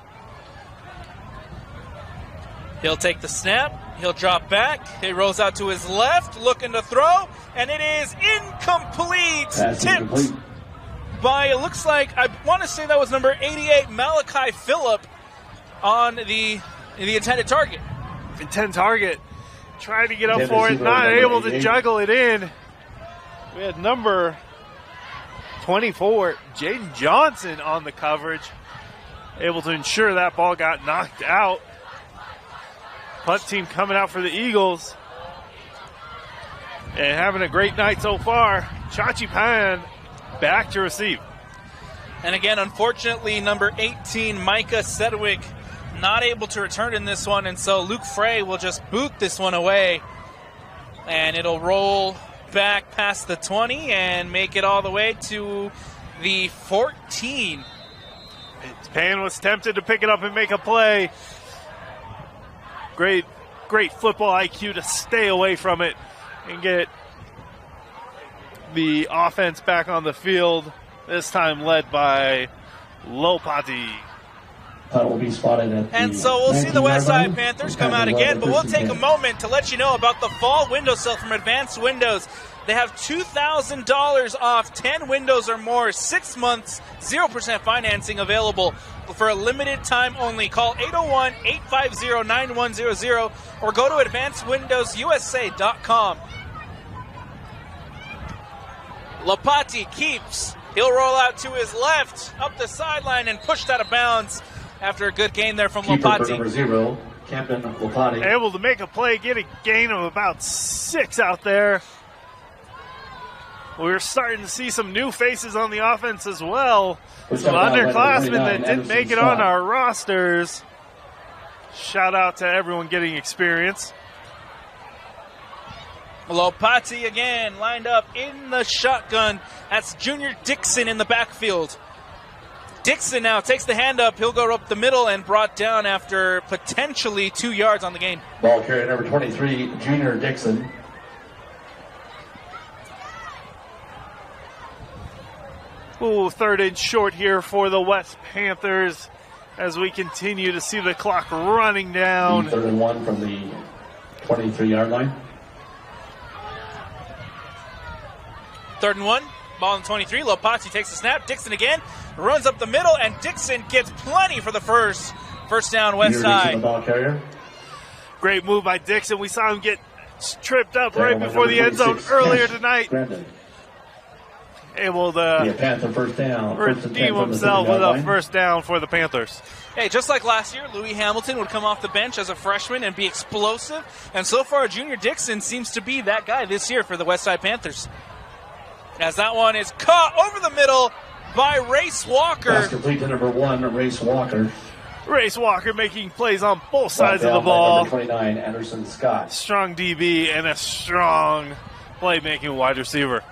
He'll take the snap. He'll drop back. He rolls out to his left, looking to throw, and it is incomplete. Tipped by, it looks like, I want to say that was number 88, Malachi Phillip, on the intended target. Intended target. Trying to get up for it, not able to juggle it in. We had number 24, Jaden Johnson, on the coverage, able to ensure that ball got knocked out. Punt team coming out for the Eagles and having a great night so far. Chachi Pan back to receive. And again, unfortunately, number 18, Micah Sedwick, not able to return in this one, and so Luke Frey will just boot this one away, and it'll roll back past the 20 and make it all the way to the 14. Pan was tempted to pick it up and make a play. Great football IQ to stay away from it and get the offense back on the field, this time led by Lopati. Will be spotted at and so we'll see the Westside Panthers come out again, but we'll take a moment to let you know about the fall window sale from Advanced Windows. They have $2,000 off 10 windows or more, 6 months, 0% financing available for a limited time only. Call 801-850-9100 or go to advancedwindowsusa.com. Lopati keeps. He'll roll out to his left, up the sideline, and pushed out of bounds after a good gain there from Lopati. Number 0, Captain Lopati. Able to make a play, get a gain of about 6 out there. We're starting to see some new faces on the offense as well. Some underclassmen that didn't make it on our rosters. Shout out to everyone getting experience. Lopati again lined up in the shotgun. That's Junior Dixon in the backfield. Dixon now takes the hand up. He'll go up the middle and brought down after potentially 2 yards on the gain. Ball carrier number 23, Junior Dixon. Ooh, 3rd and short here for the West Panthers as we continue to see the clock running down. 3rd and 1 from the 23-yard line. 3rd and 1, ball on 23. Lopati takes the snap. Dixon again runs up the middle, and Dixon gets plenty for the first down. West Side. Ball carrier. Great move by Dixon. We saw him get tripped up right before the end zone earlier tonight. Brandon. Able to Panther first down. redeem himself with a first down for the Panthers. Hey, just like last year, Louis Hamilton would come off the bench as a freshman and be explosive. And so far, Junior Dixon seems to be that guy this year for the Westside Panthers. As that one is caught over the middle by Race Walker. Pass complete to number 1, Race Walker. Race Walker making plays on both sides of the ball. Number 29, Anderson Scott. Strong DB and a strong playmaking wide receiver.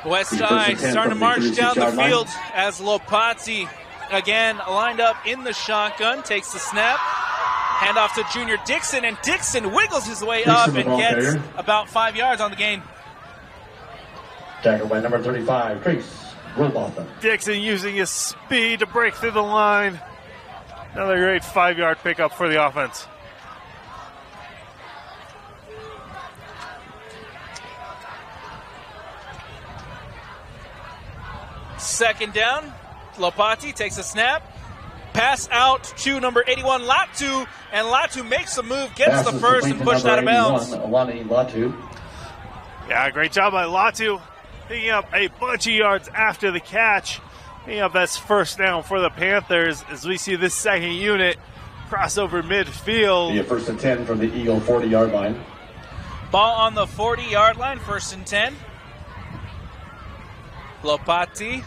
Westside starting to march down the field as Lopati again lined up in the shotgun, takes the snap, handoff to Junior Dixon, and Dixon wiggles his way up and gets about 5 yards on the gain. Tackled by number 35, Trace Robotham. Dixon using his speed to break through the line. Another great 5-yard pickup for the offense. Second down, Lopati takes a snap, pass out to number 81, Latu, and Latu makes a move, gets the first, and pushed out of bounds. Latu. Yeah, great job by Latu, picking up a bunch of yards after the catch. Picking up that first down for the Panthers as we see this second unit cross over midfield. Yeah, 1st and 10 from the Eagle 40-yard line. Ball on the 40-yard line, 1st and 10. Lopati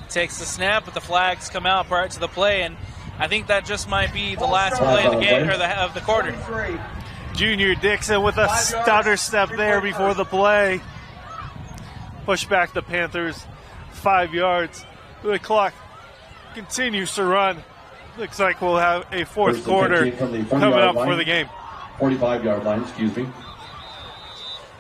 takes the snap, but the flags come out prior to the play, and I think that just might be the last play of the game or of the quarter. Junior Dixon with a stutter step there before the play. Push back the Panthers 5 yards. The clock continues to run. Looks like we'll have a fourth quarter coming up for the game. 45-yard line, excuse me.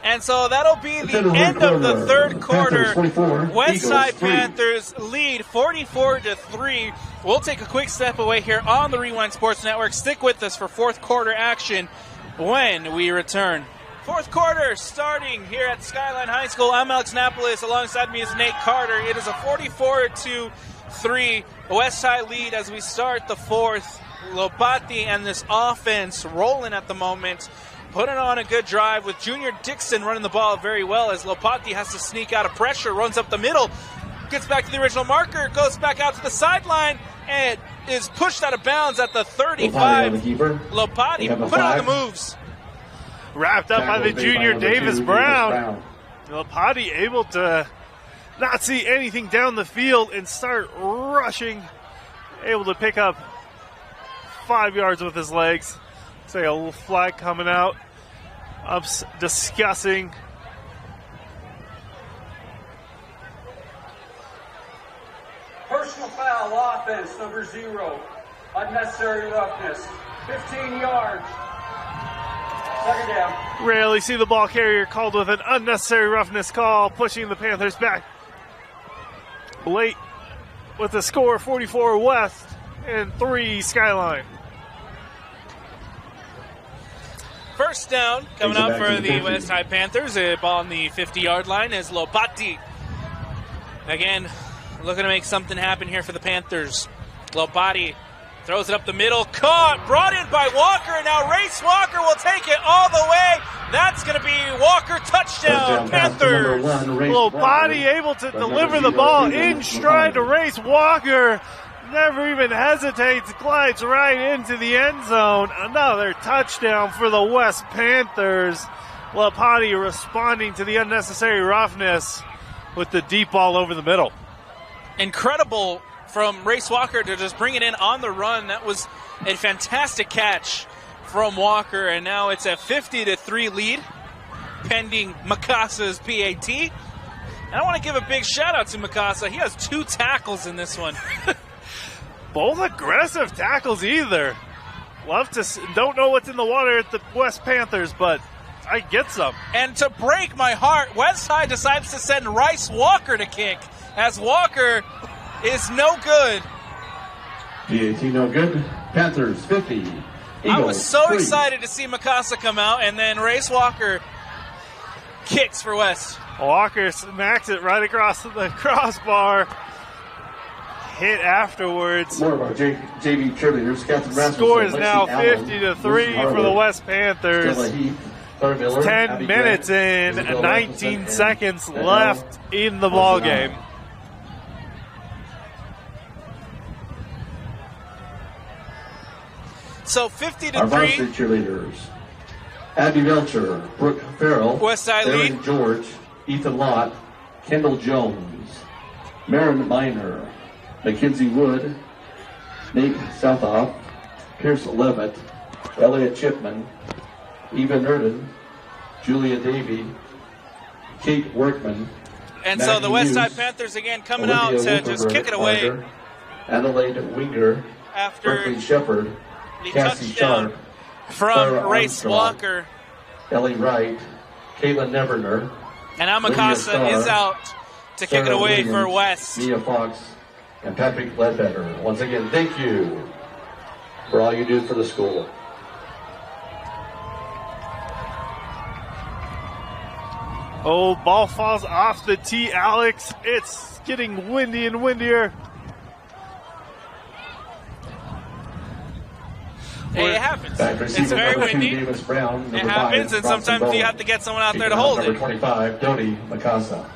And so that'll be the end of the third quarter. Westside Panthers lead 44-3. We'll take a quick step away here on the Rewind Sports Network. Stick with us for fourth quarter action when we return. Fourth quarter starting here at Skyline High School. I'm Alex Napolis. Alongside me is Nate Carter. It is a 44-3 Westside lead as we start the fourth. Lopati and this offense rolling at the moment. Putting on a good drive with Junior Dixon running the ball very well as Lopati has to sneak out of pressure, runs up the middle, gets back to the original marker, goes back out to the sideline, and is pushed out of bounds at the 35. Lopati put on the moves. Wrapped up by the junior Davis Brown. Lopati able to not see anything down the field and start rushing. Able to pick up 5 yards with his legs. Say a little flag coming out. Discussing. Personal foul offense, number 0. Unnecessary roughness. 15 yards. Second down. Rarely see the ball carrier called with an unnecessary roughness call, pushing the Panthers back late with the score 44 West and 3 Skyline. First down coming up for the West High Panthers. A ball on the 50-yard line as Lopati. Again, looking to make something happen here for the Panthers. Lopati throws it up the middle. Caught, brought in by Walker, and now Race Walker will take it all the way. That's going to be Walker touchdown, Panthers. Lopati able to deliver the ball in stride to Race Walker. Never even hesitates, glides right into the end zone. Another touchdown for the West Panthers. Lopati responding to the unnecessary roughness with the deep ball over the middle. Incredible from Race Walker to just bring it in on the run. That was a fantastic catch from Walker, and now it's a 50-3 lead pending Makasa's PAT. And I want to give a big shout out to Makasa. He has 2 tackles in this one. Both aggressive tackles either. Don't know what's in the water at the West Panthers, but I get some. And to break my heart, West High decides to send Rice Walker to kick, as Walker is no good. PAT no good. Panthers 50. Eagles, I was so 3. excited to see Makasa come out, and then Race Walker kicks for West. Walker smacks it right across the crossbar. Hit afterwards. More of our JV cheerleaders. Captain Rasmussen, Score is Lexi now Allen, 50-3 for the West Panthers. Stella Heath, Claire Miller, 10 Abby minutes Grant, in, Isabel 19 Rasmussen, seconds and left in the ball game. So Our 50-3. varsity cheerleaders. Abby Melcher, Brooke Farrell, West Side Aaron lead. George, Ethan Lott, Kendall Jones, Marin Miner, Mackenzie Wood, Nate Southoff, Pierce Levitt, Elliot Chipman, Eva Nerden, Julia Davey, Kate Workman, And so the West Side Hughes, Panthers again coming Olivia out to just Wolferberg, kick it away Parker, Adelaide Winger, after Berkeley Shepard, the Cassie touchdown Sharp, from Sarah Race Armstrong, Walker. Ellie Wright, Caitlin Neverner, And Lydia Amakasa Starr, is out to kick it Sarah away Williams, for West. Mia Fox, and Patrick Ledbetter. Once again, thank you for all you do for the school. Oh, ball falls off the tee, Alex. It's getting windy and windier. Hey, it happens. Back It's receiver very number 2, windy. Davis Brown. It Number happens, 5, and Bronson sometimes you Bowen. have to get someone out there to Keeping hold number it. 25, Dodie Macasa.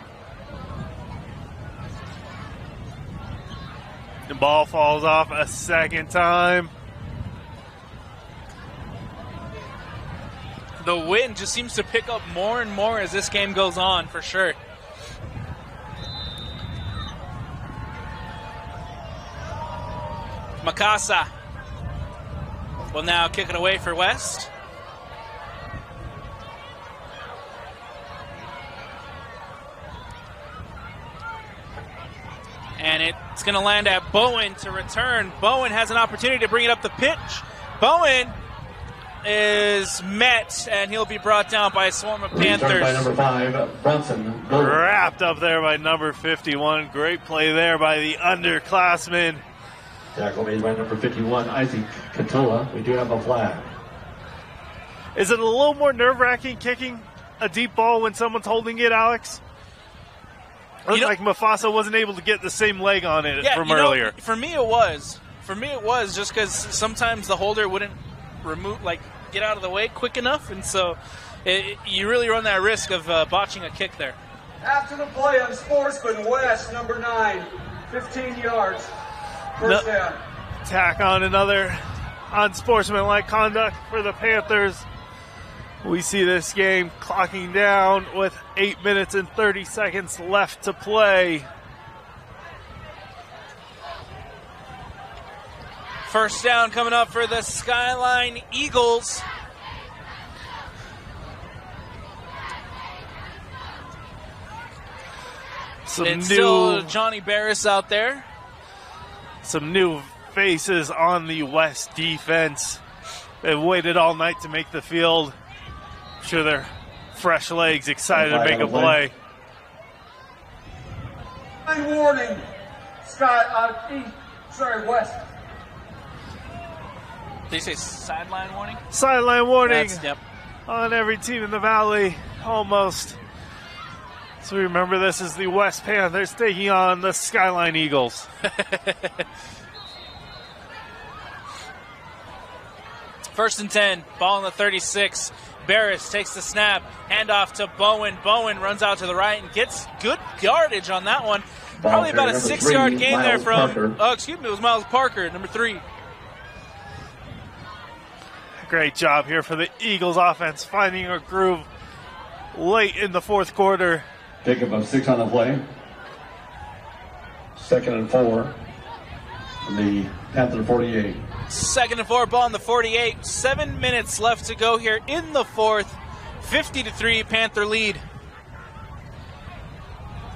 The ball falls off a second time. The wind just seems to pick up more and more as this game goes on, for sure. Makasa will now kick it away for West. And it's going to land at Bowen to return. Bowen has an opportunity to bring it up the pitch. Bowen is met, and he'll be brought down by a swarm of Returned by Panthers. number 5, Bronson Bowen. Wrapped up there by number 51. Great play there by the underclassman. Tackle made by number 51, Isaac Katoa. We do have a flag. Is it a little more nerve-wracking kicking a deep ball when someone's holding it, Alex? Looked like Mufasa wasn't able to get the same leg on it from earlier. For me, it was. For me, it was just because sometimes the holder wouldn't get out of the way quick enough, and so you really run that risk of botching a kick there. After the play on Sportsman West, number 9, 15 yards. First down. Tack on another unsportsmanlike conduct for the Panthers. We see this game clocking down with 8 minutes and 30 seconds left to play. First down coming up for the Skyline Eagles. It's still Johnny Barris out there. Some new faces on the West defense. They've waited all night to make the field I'm sure they're fresh legs, excited to make a play. Warning, West. Did you say sideline warning? Sideline warning Yep. on every team in the Valley, almost. So remember, this is the West Panthers taking on the Skyline Eagles. First and 10, ball on the 36. Barris takes the snap, handoff to Bowen. Bowen runs out to the right and gets good yardage on that one. Probably about a 6-yard gain there from, it was Miles Parker, number 3. Great job here for the Eagles offense, finding a groove late in the fourth quarter. Pickup of 6 on the play. 2nd and 4. The Panther 48. 2nd and 4, ball on the 48. 7 minutes left to go here in the fourth. 50-3, Panther lead.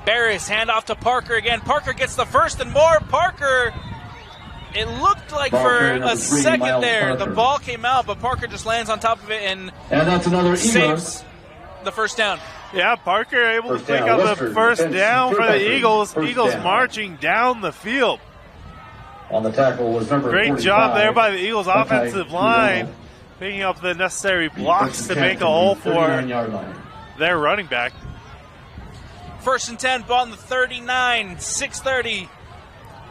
Barris, handoff to Parker again. Parker gets the first and more. Parker, it looked like for a second there, the ball came out, but Parker just lands on top of it and that's another saves the first down. Yeah, Parker able to pick up the first down for the Eagles. Eagles marching down the field. On the tackle was number 45. Great job there by the Eagles offensive line, picking up the necessary blocks to make a hole for their running back. First and 10, ball on the 39, 6:30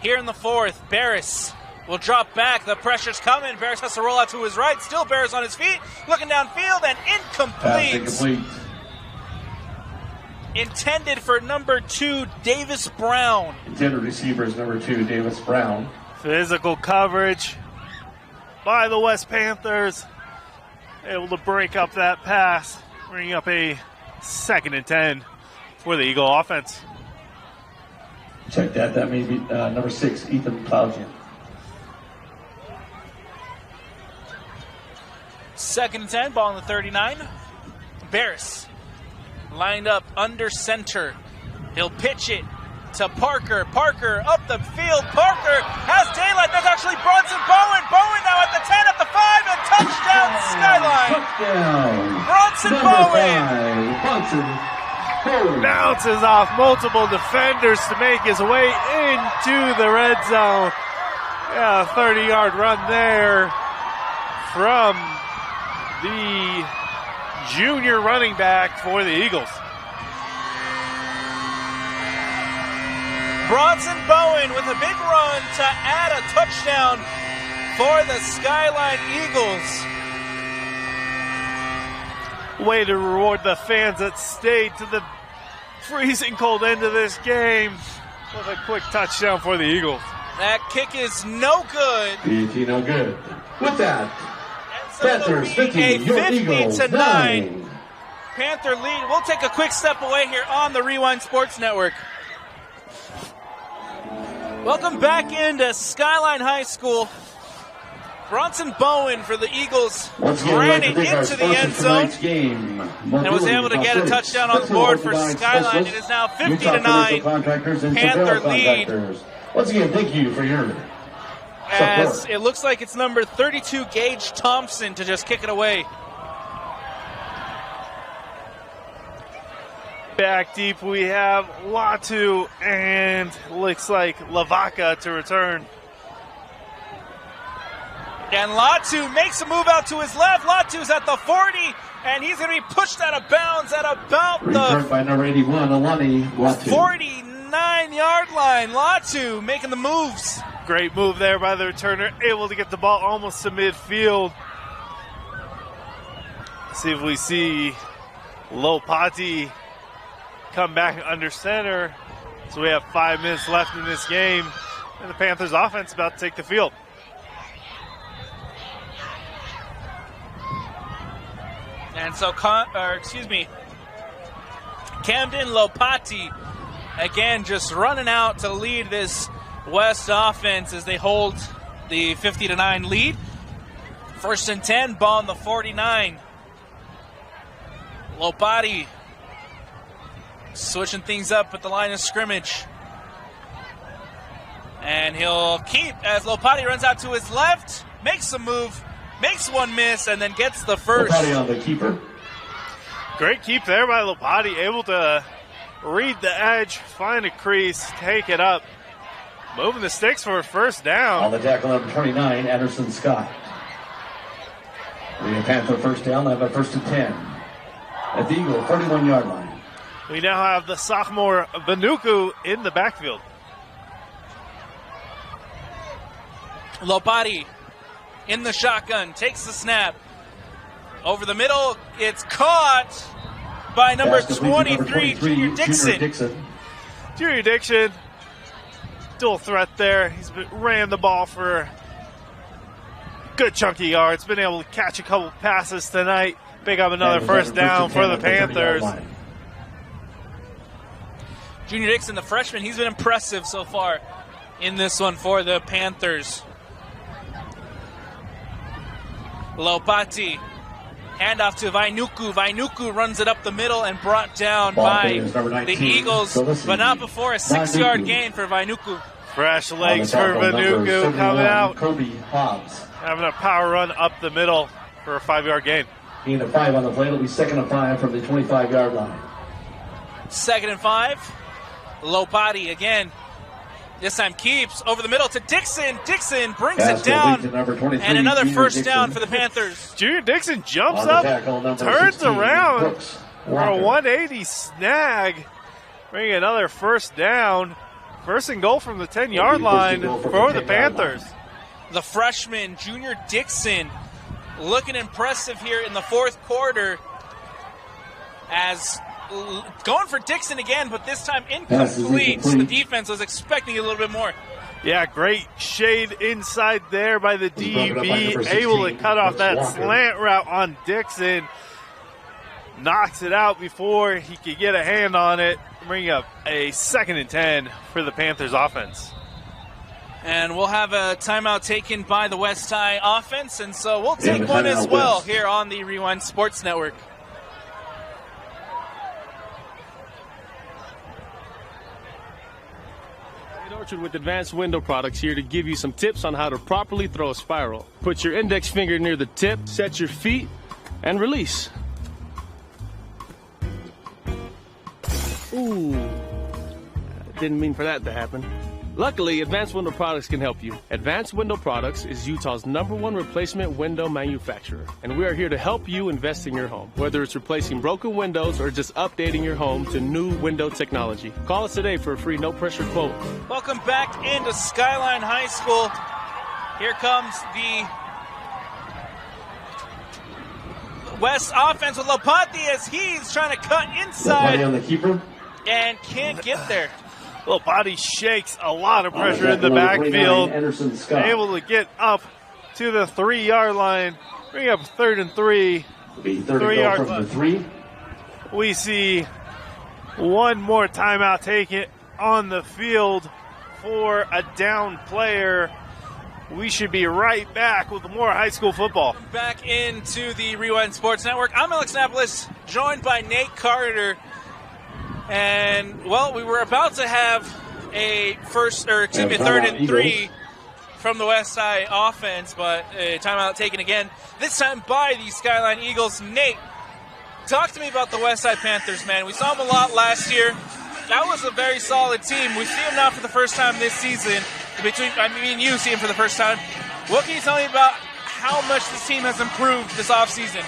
here in the fourth. Barris will drop back. The pressure's coming. Barris has to roll out to his right. Still Barris on his feet, looking downfield, and incomplete. Intended for number 2, Davis Brown. Intended receiver is number 2, Davis Brown. Physical coverage by the West Panthers. Able to break up that pass, bringing up a 2nd and 10 for the Eagle offense. Check that. That may be number 6, Ethan Cloudian. 2nd and 10, ball on the 39. Barris lined up under center. He'll pitch it to Parker. Parker up the field. Parker has daylight. That's actually Bronson Bowen. Bowen now at the 10, at the 5, and touchdown Skyline. Bronson Bowen. Bounces off multiple defenders to make his way into the red zone. Yeah, a 30-yard run there from the junior running back for the Eagles. Bronson Bowen with a big run to add a touchdown for the Skyline Eagles. Way to reward the fans that stayed to the freezing cold end of this game with a quick touchdown for the Eagles. That kick is no good. PAT no good. With that, So Panthers 50, a your 50 Eagles to 9 Panther lead. We'll take a quick step away here on the Rewind Sports Network. Welcome back into Skyline High School. Bronson Bowen for the Eagles ran it into the end zone and was able to get a touchdown on the board for Skyline. It is now 50 to 9. Panther lead. Once again, thank you for your as it looks like it's number 32, Gage Thompson, to just kick it away. Back deep we have Latu and looks like Lavaca to return. And Latu makes a move out to his left. Latu's at the 40, and he's going to be pushed out of bounds at about the by number 81, Alani Latu. 49-yard line. Latu making the moves. Great move there by the returner, able to get the ball almost to midfield. See if we see Lopati come back under center. So we have 5 minutes left in this game, and the Panthers offense about to take the field. And so, Camden Lopati, again, just running out to lead this West offense as they hold the 50 to 9 lead. First and 10, ball on the 49. Lopati switching things up at the line of scrimmage. And he'll keep as Lopati runs out to his left, makes a move, makes one miss, and then gets the first. Lopati on the keeper. Great keep there by Lopati, able to read the edge, find a crease, take it up. Moving the sticks for a first down. On the tackle, number 29, Anderson Scott. The Panther first down. They have a 1st and 10 at the Eagle 31-yard line. We now have the sophomore Vanuku in the backfield. Lopati in the shotgun, takes the snap. Over the middle, it's caught by number 23, Junior Dixon. Junior Dixon, dual threat there. He's ran the ball for a good chunk of yards. Been able to catch a couple passes tonight. Pick up another first down for the Panthers. Junior Dixon, the freshman, he's been impressive so far in this one for the Panthers. Lopati, handoff to Vainuku. Vainuku runs it up the middle and brought down by the Eagles, but not before a 6-yard gain for Vainuku. Fresh legs for Vanuku coming out. Having a power run up the middle for a 5-yard gain. Gain of 5 on the play. It'll be 2nd and 5 from the 25-yard line. 2nd and 5. Lopati again. This time keeps over the middle to Dixon. Dixon brings it down, and another first down for the Panthers. Junior Dixon jumps up, turns around for a 180 snag, bringing another first down. First and goal from the 10-yard line for the Panthers. The freshman, Junior Dixon, looking impressive here in the fourth quarter, as going for Dixon again, but this time incomplete. The defense was expecting a little bit more. Yeah, great shade inside there by the DB. Able to cut off that slant route on Dixon. Knocks it out before he could get a hand on it. Bring up a 2nd and 10 for the Panthers offense. And we'll have a timeout taken by the West High offense, and so we'll take one as well here on the Rewind Sports Network. Orchard with Advanced Window Products here to give you some tips on how to properly throw a spiral. Put your index finger near the tip, set your feet, and release. Ooh, didn't mean for that to happen. Luckily, Advanced Window Products can help you. Advanced Window Products is Utah's #1 replacement window manufacturer, and we are here to help you invest in your home. Whether it's replacing broken windows or just updating your home to new window technology. Call us today for a free no-pressure quote. Welcome back into Skyline High School. Here comes the West offense with Lopati as he's trying to cut inside on the keeper and can't get there. Lopati shakes a lot of pressure in the backfield. Able to get up to the 3-yard line. Bring up 3rd and 3. 3 yards left. We see one more timeout taken on the field for a down player. We should be right back with more high school football. Back into the Rewind Sports Network. I'm Alex Napolis, joined by Nate Carter. And, well, we were about to have a 3rd and 3 from the West Side offense, but a timeout taken again, this time by the Skyline Eagles. Nate, talk to me about the West Side Panthers, man. We saw them a lot last year. That was a very solid team. We see them now for the first time this season. You see them for the first time. What can you tell me about how much this team has improved this offseason?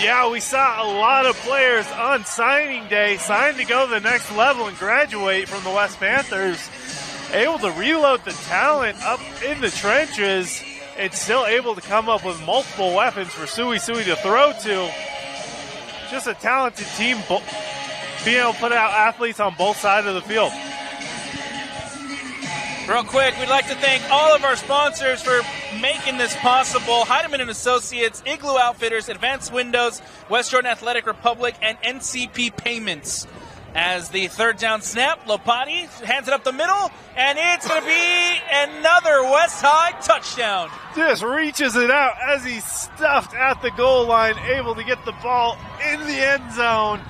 Yeah, we saw a lot of players on signing day signed to go to the next level and graduate from the West Panthers. Able to reload the talent up in the trenches and still able to come up with multiple weapons for Sui to throw to. Just a talented team being able to put out athletes on both sides of the field. Real quick, we'd like to thank all of our sponsors for making this possible. Heidemann & Associates, Igloo Outfitters, Advanced Windows, West Jordan Athletic Republic, and NCP Payments. As the 3rd down snap, Lopati hands it up the middle, and it's going to be another West High touchdown. Just reaches it out as he's stuffed at the goal line, able to get the ball in the end zone.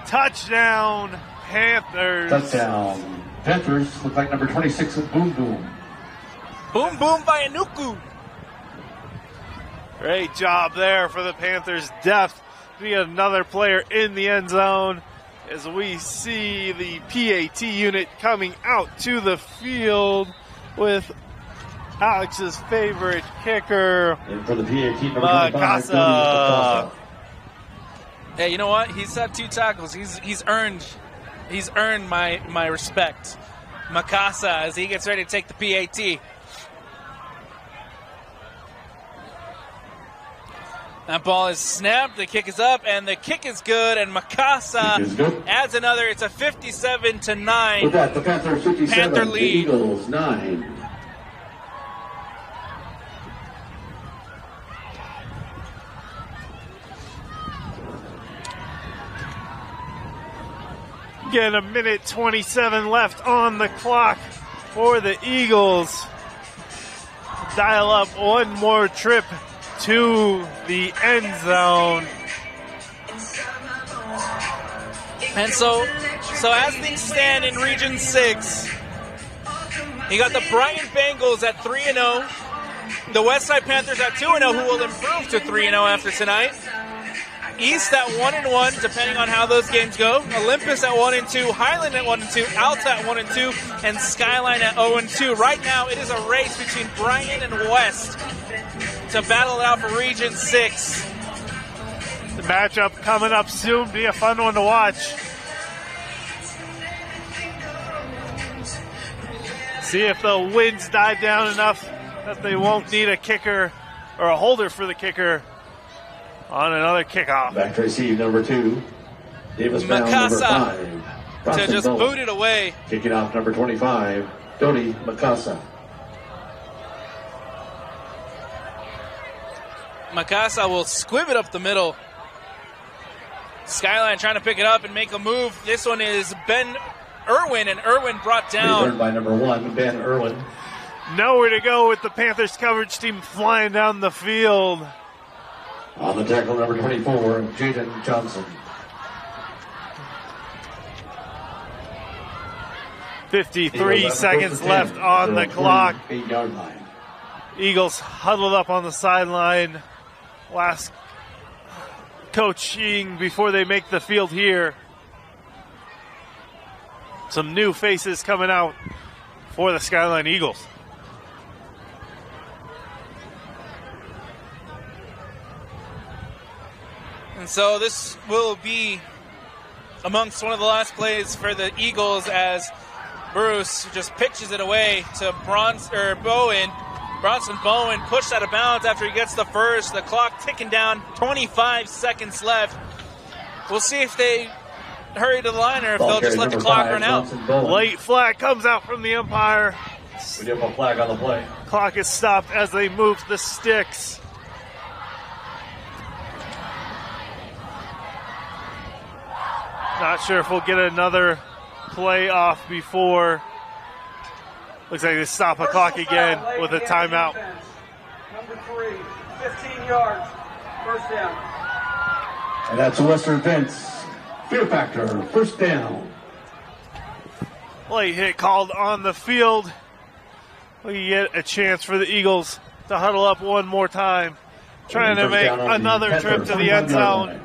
Touchdown, Panthers. Touchdown. Panthers look like number 26 with Boom Boom. Boom Boom by Anuku. Great job there for the Panthers. Depth be another player in the end zone as we see the PAT unit coming out to the field with Alex's favorite kicker, And for the PAT, number 25, Makasa. Hey, you know what? He's had 2 tackles. He's earned my respect. Makasa as he gets ready to take the PAT. That ball is snapped, the kick is up, and the kick is good, and Makasa adds another. It's a 57-9 With that, the Panthers 57, Panther the lead. Eagles 9. Again, a minute 27 left on the clock for the Eagles. Dial up one more trip to the end zone. And so as things stand in Region 6, you got the Bryant Bengals at 3-0, the Westside Panthers at 2-0, who will improve to 3-0 after tonight. East at 1-1, depending on how those games go. Olympus at 1-2, Highland at 1-2, Alta at 1-2, and Skyline at 0-2. Right now, it is a race between Bryant and West to battle it out for Region 6. The matchup coming up soon. Be a fun one to watch. See if the winds die down enough that they won't need a kicker or a holder for the kicker on another kickoff. Back to receive number 2. Davis Brown, number 5. To just boot it away. Kicking off number 25, Dodi Makasa. Makasa will squib it up the middle. Skyline trying to pick it up and make a move. This one is Ben Irwin, and Irwin brought down. Returned by number 1, Ben Irwin. Nowhere to go with the Panthers coverage team flying down the field. On the tackle, number 24, Jaden Johnson. 53 seconds left on the clock. 8-yard line. Eagles huddled up on the sideline. Last coaching before they make the field here. Some new faces coming out for the Skyline Eagles. And so this will be amongst one of the last plays for the Eagles as Bruce just pitches it away to Bowen. Bronson Bowen pushed out of bounds after he gets the first. The clock ticking down, 25 seconds left. We'll see if they hurry to the line or if they'll just let the clock run out. Late flag comes out from the umpire. We do have a flag on the play. Clock is stopped as they move the sticks. Not sure if we'll get another play off before. Looks like they stop the clock again with a timeout. Number 3, 15 yards, first down. And that's Western Fence. Fear factor, first down. Late hit called on the field. We get a chance for the Eagles to huddle up one more time. Trying to make another trip to the end zone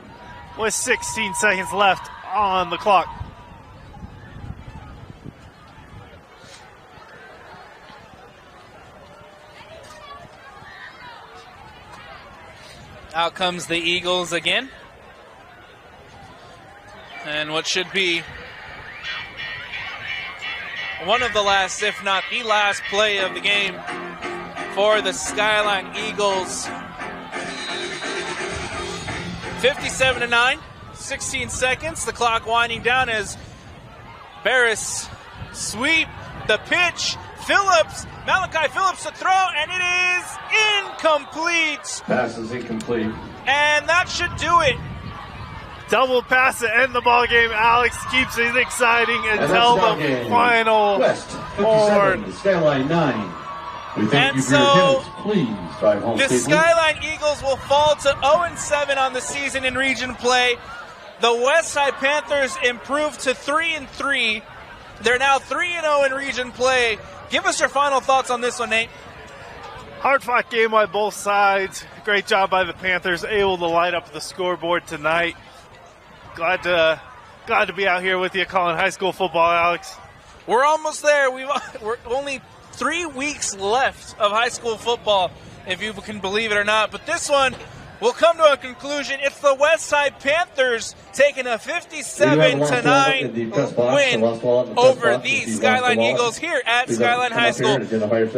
with 16 seconds left on the clock. Out comes the Eagles again. And what should be one of the last, if not the last play of the game for the Skyline Eagles. 57-9, 16 seconds. The clock winding down as Barris sweep the pitch. Malachi Phillips to throw, and it is incomplete. Pass is incomplete. And that should do it. Double pass to end the ball game. Alex keeps it exciting until the final West, 57, horn. Skyline 9. We thank And you for your attendance. Please drive home The safely. Skyline Eagles will fall to 0-7 on the season in region play. The Westside Panthers improved to 3-3. They're now 3-0 in region play. Give us your final thoughts on this one, Nate. Hard-fought game by both sides. Great job by the Panthers, able to light up the scoreboard tonight. Glad to be out here with you calling high school football, Alex. We're almost there. We're only 3 weeks left of high school football, if you can believe it or not. But this one will come to a conclusion. It's the Westside Panthers taking a 57-9 win over the Skyline Eagles here at Skyline High School.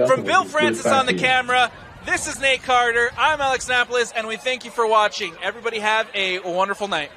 From Bill Francis on the camera, this is Nate Carter. I'm Alex Napolis, and we thank you for watching. Everybody have a wonderful night.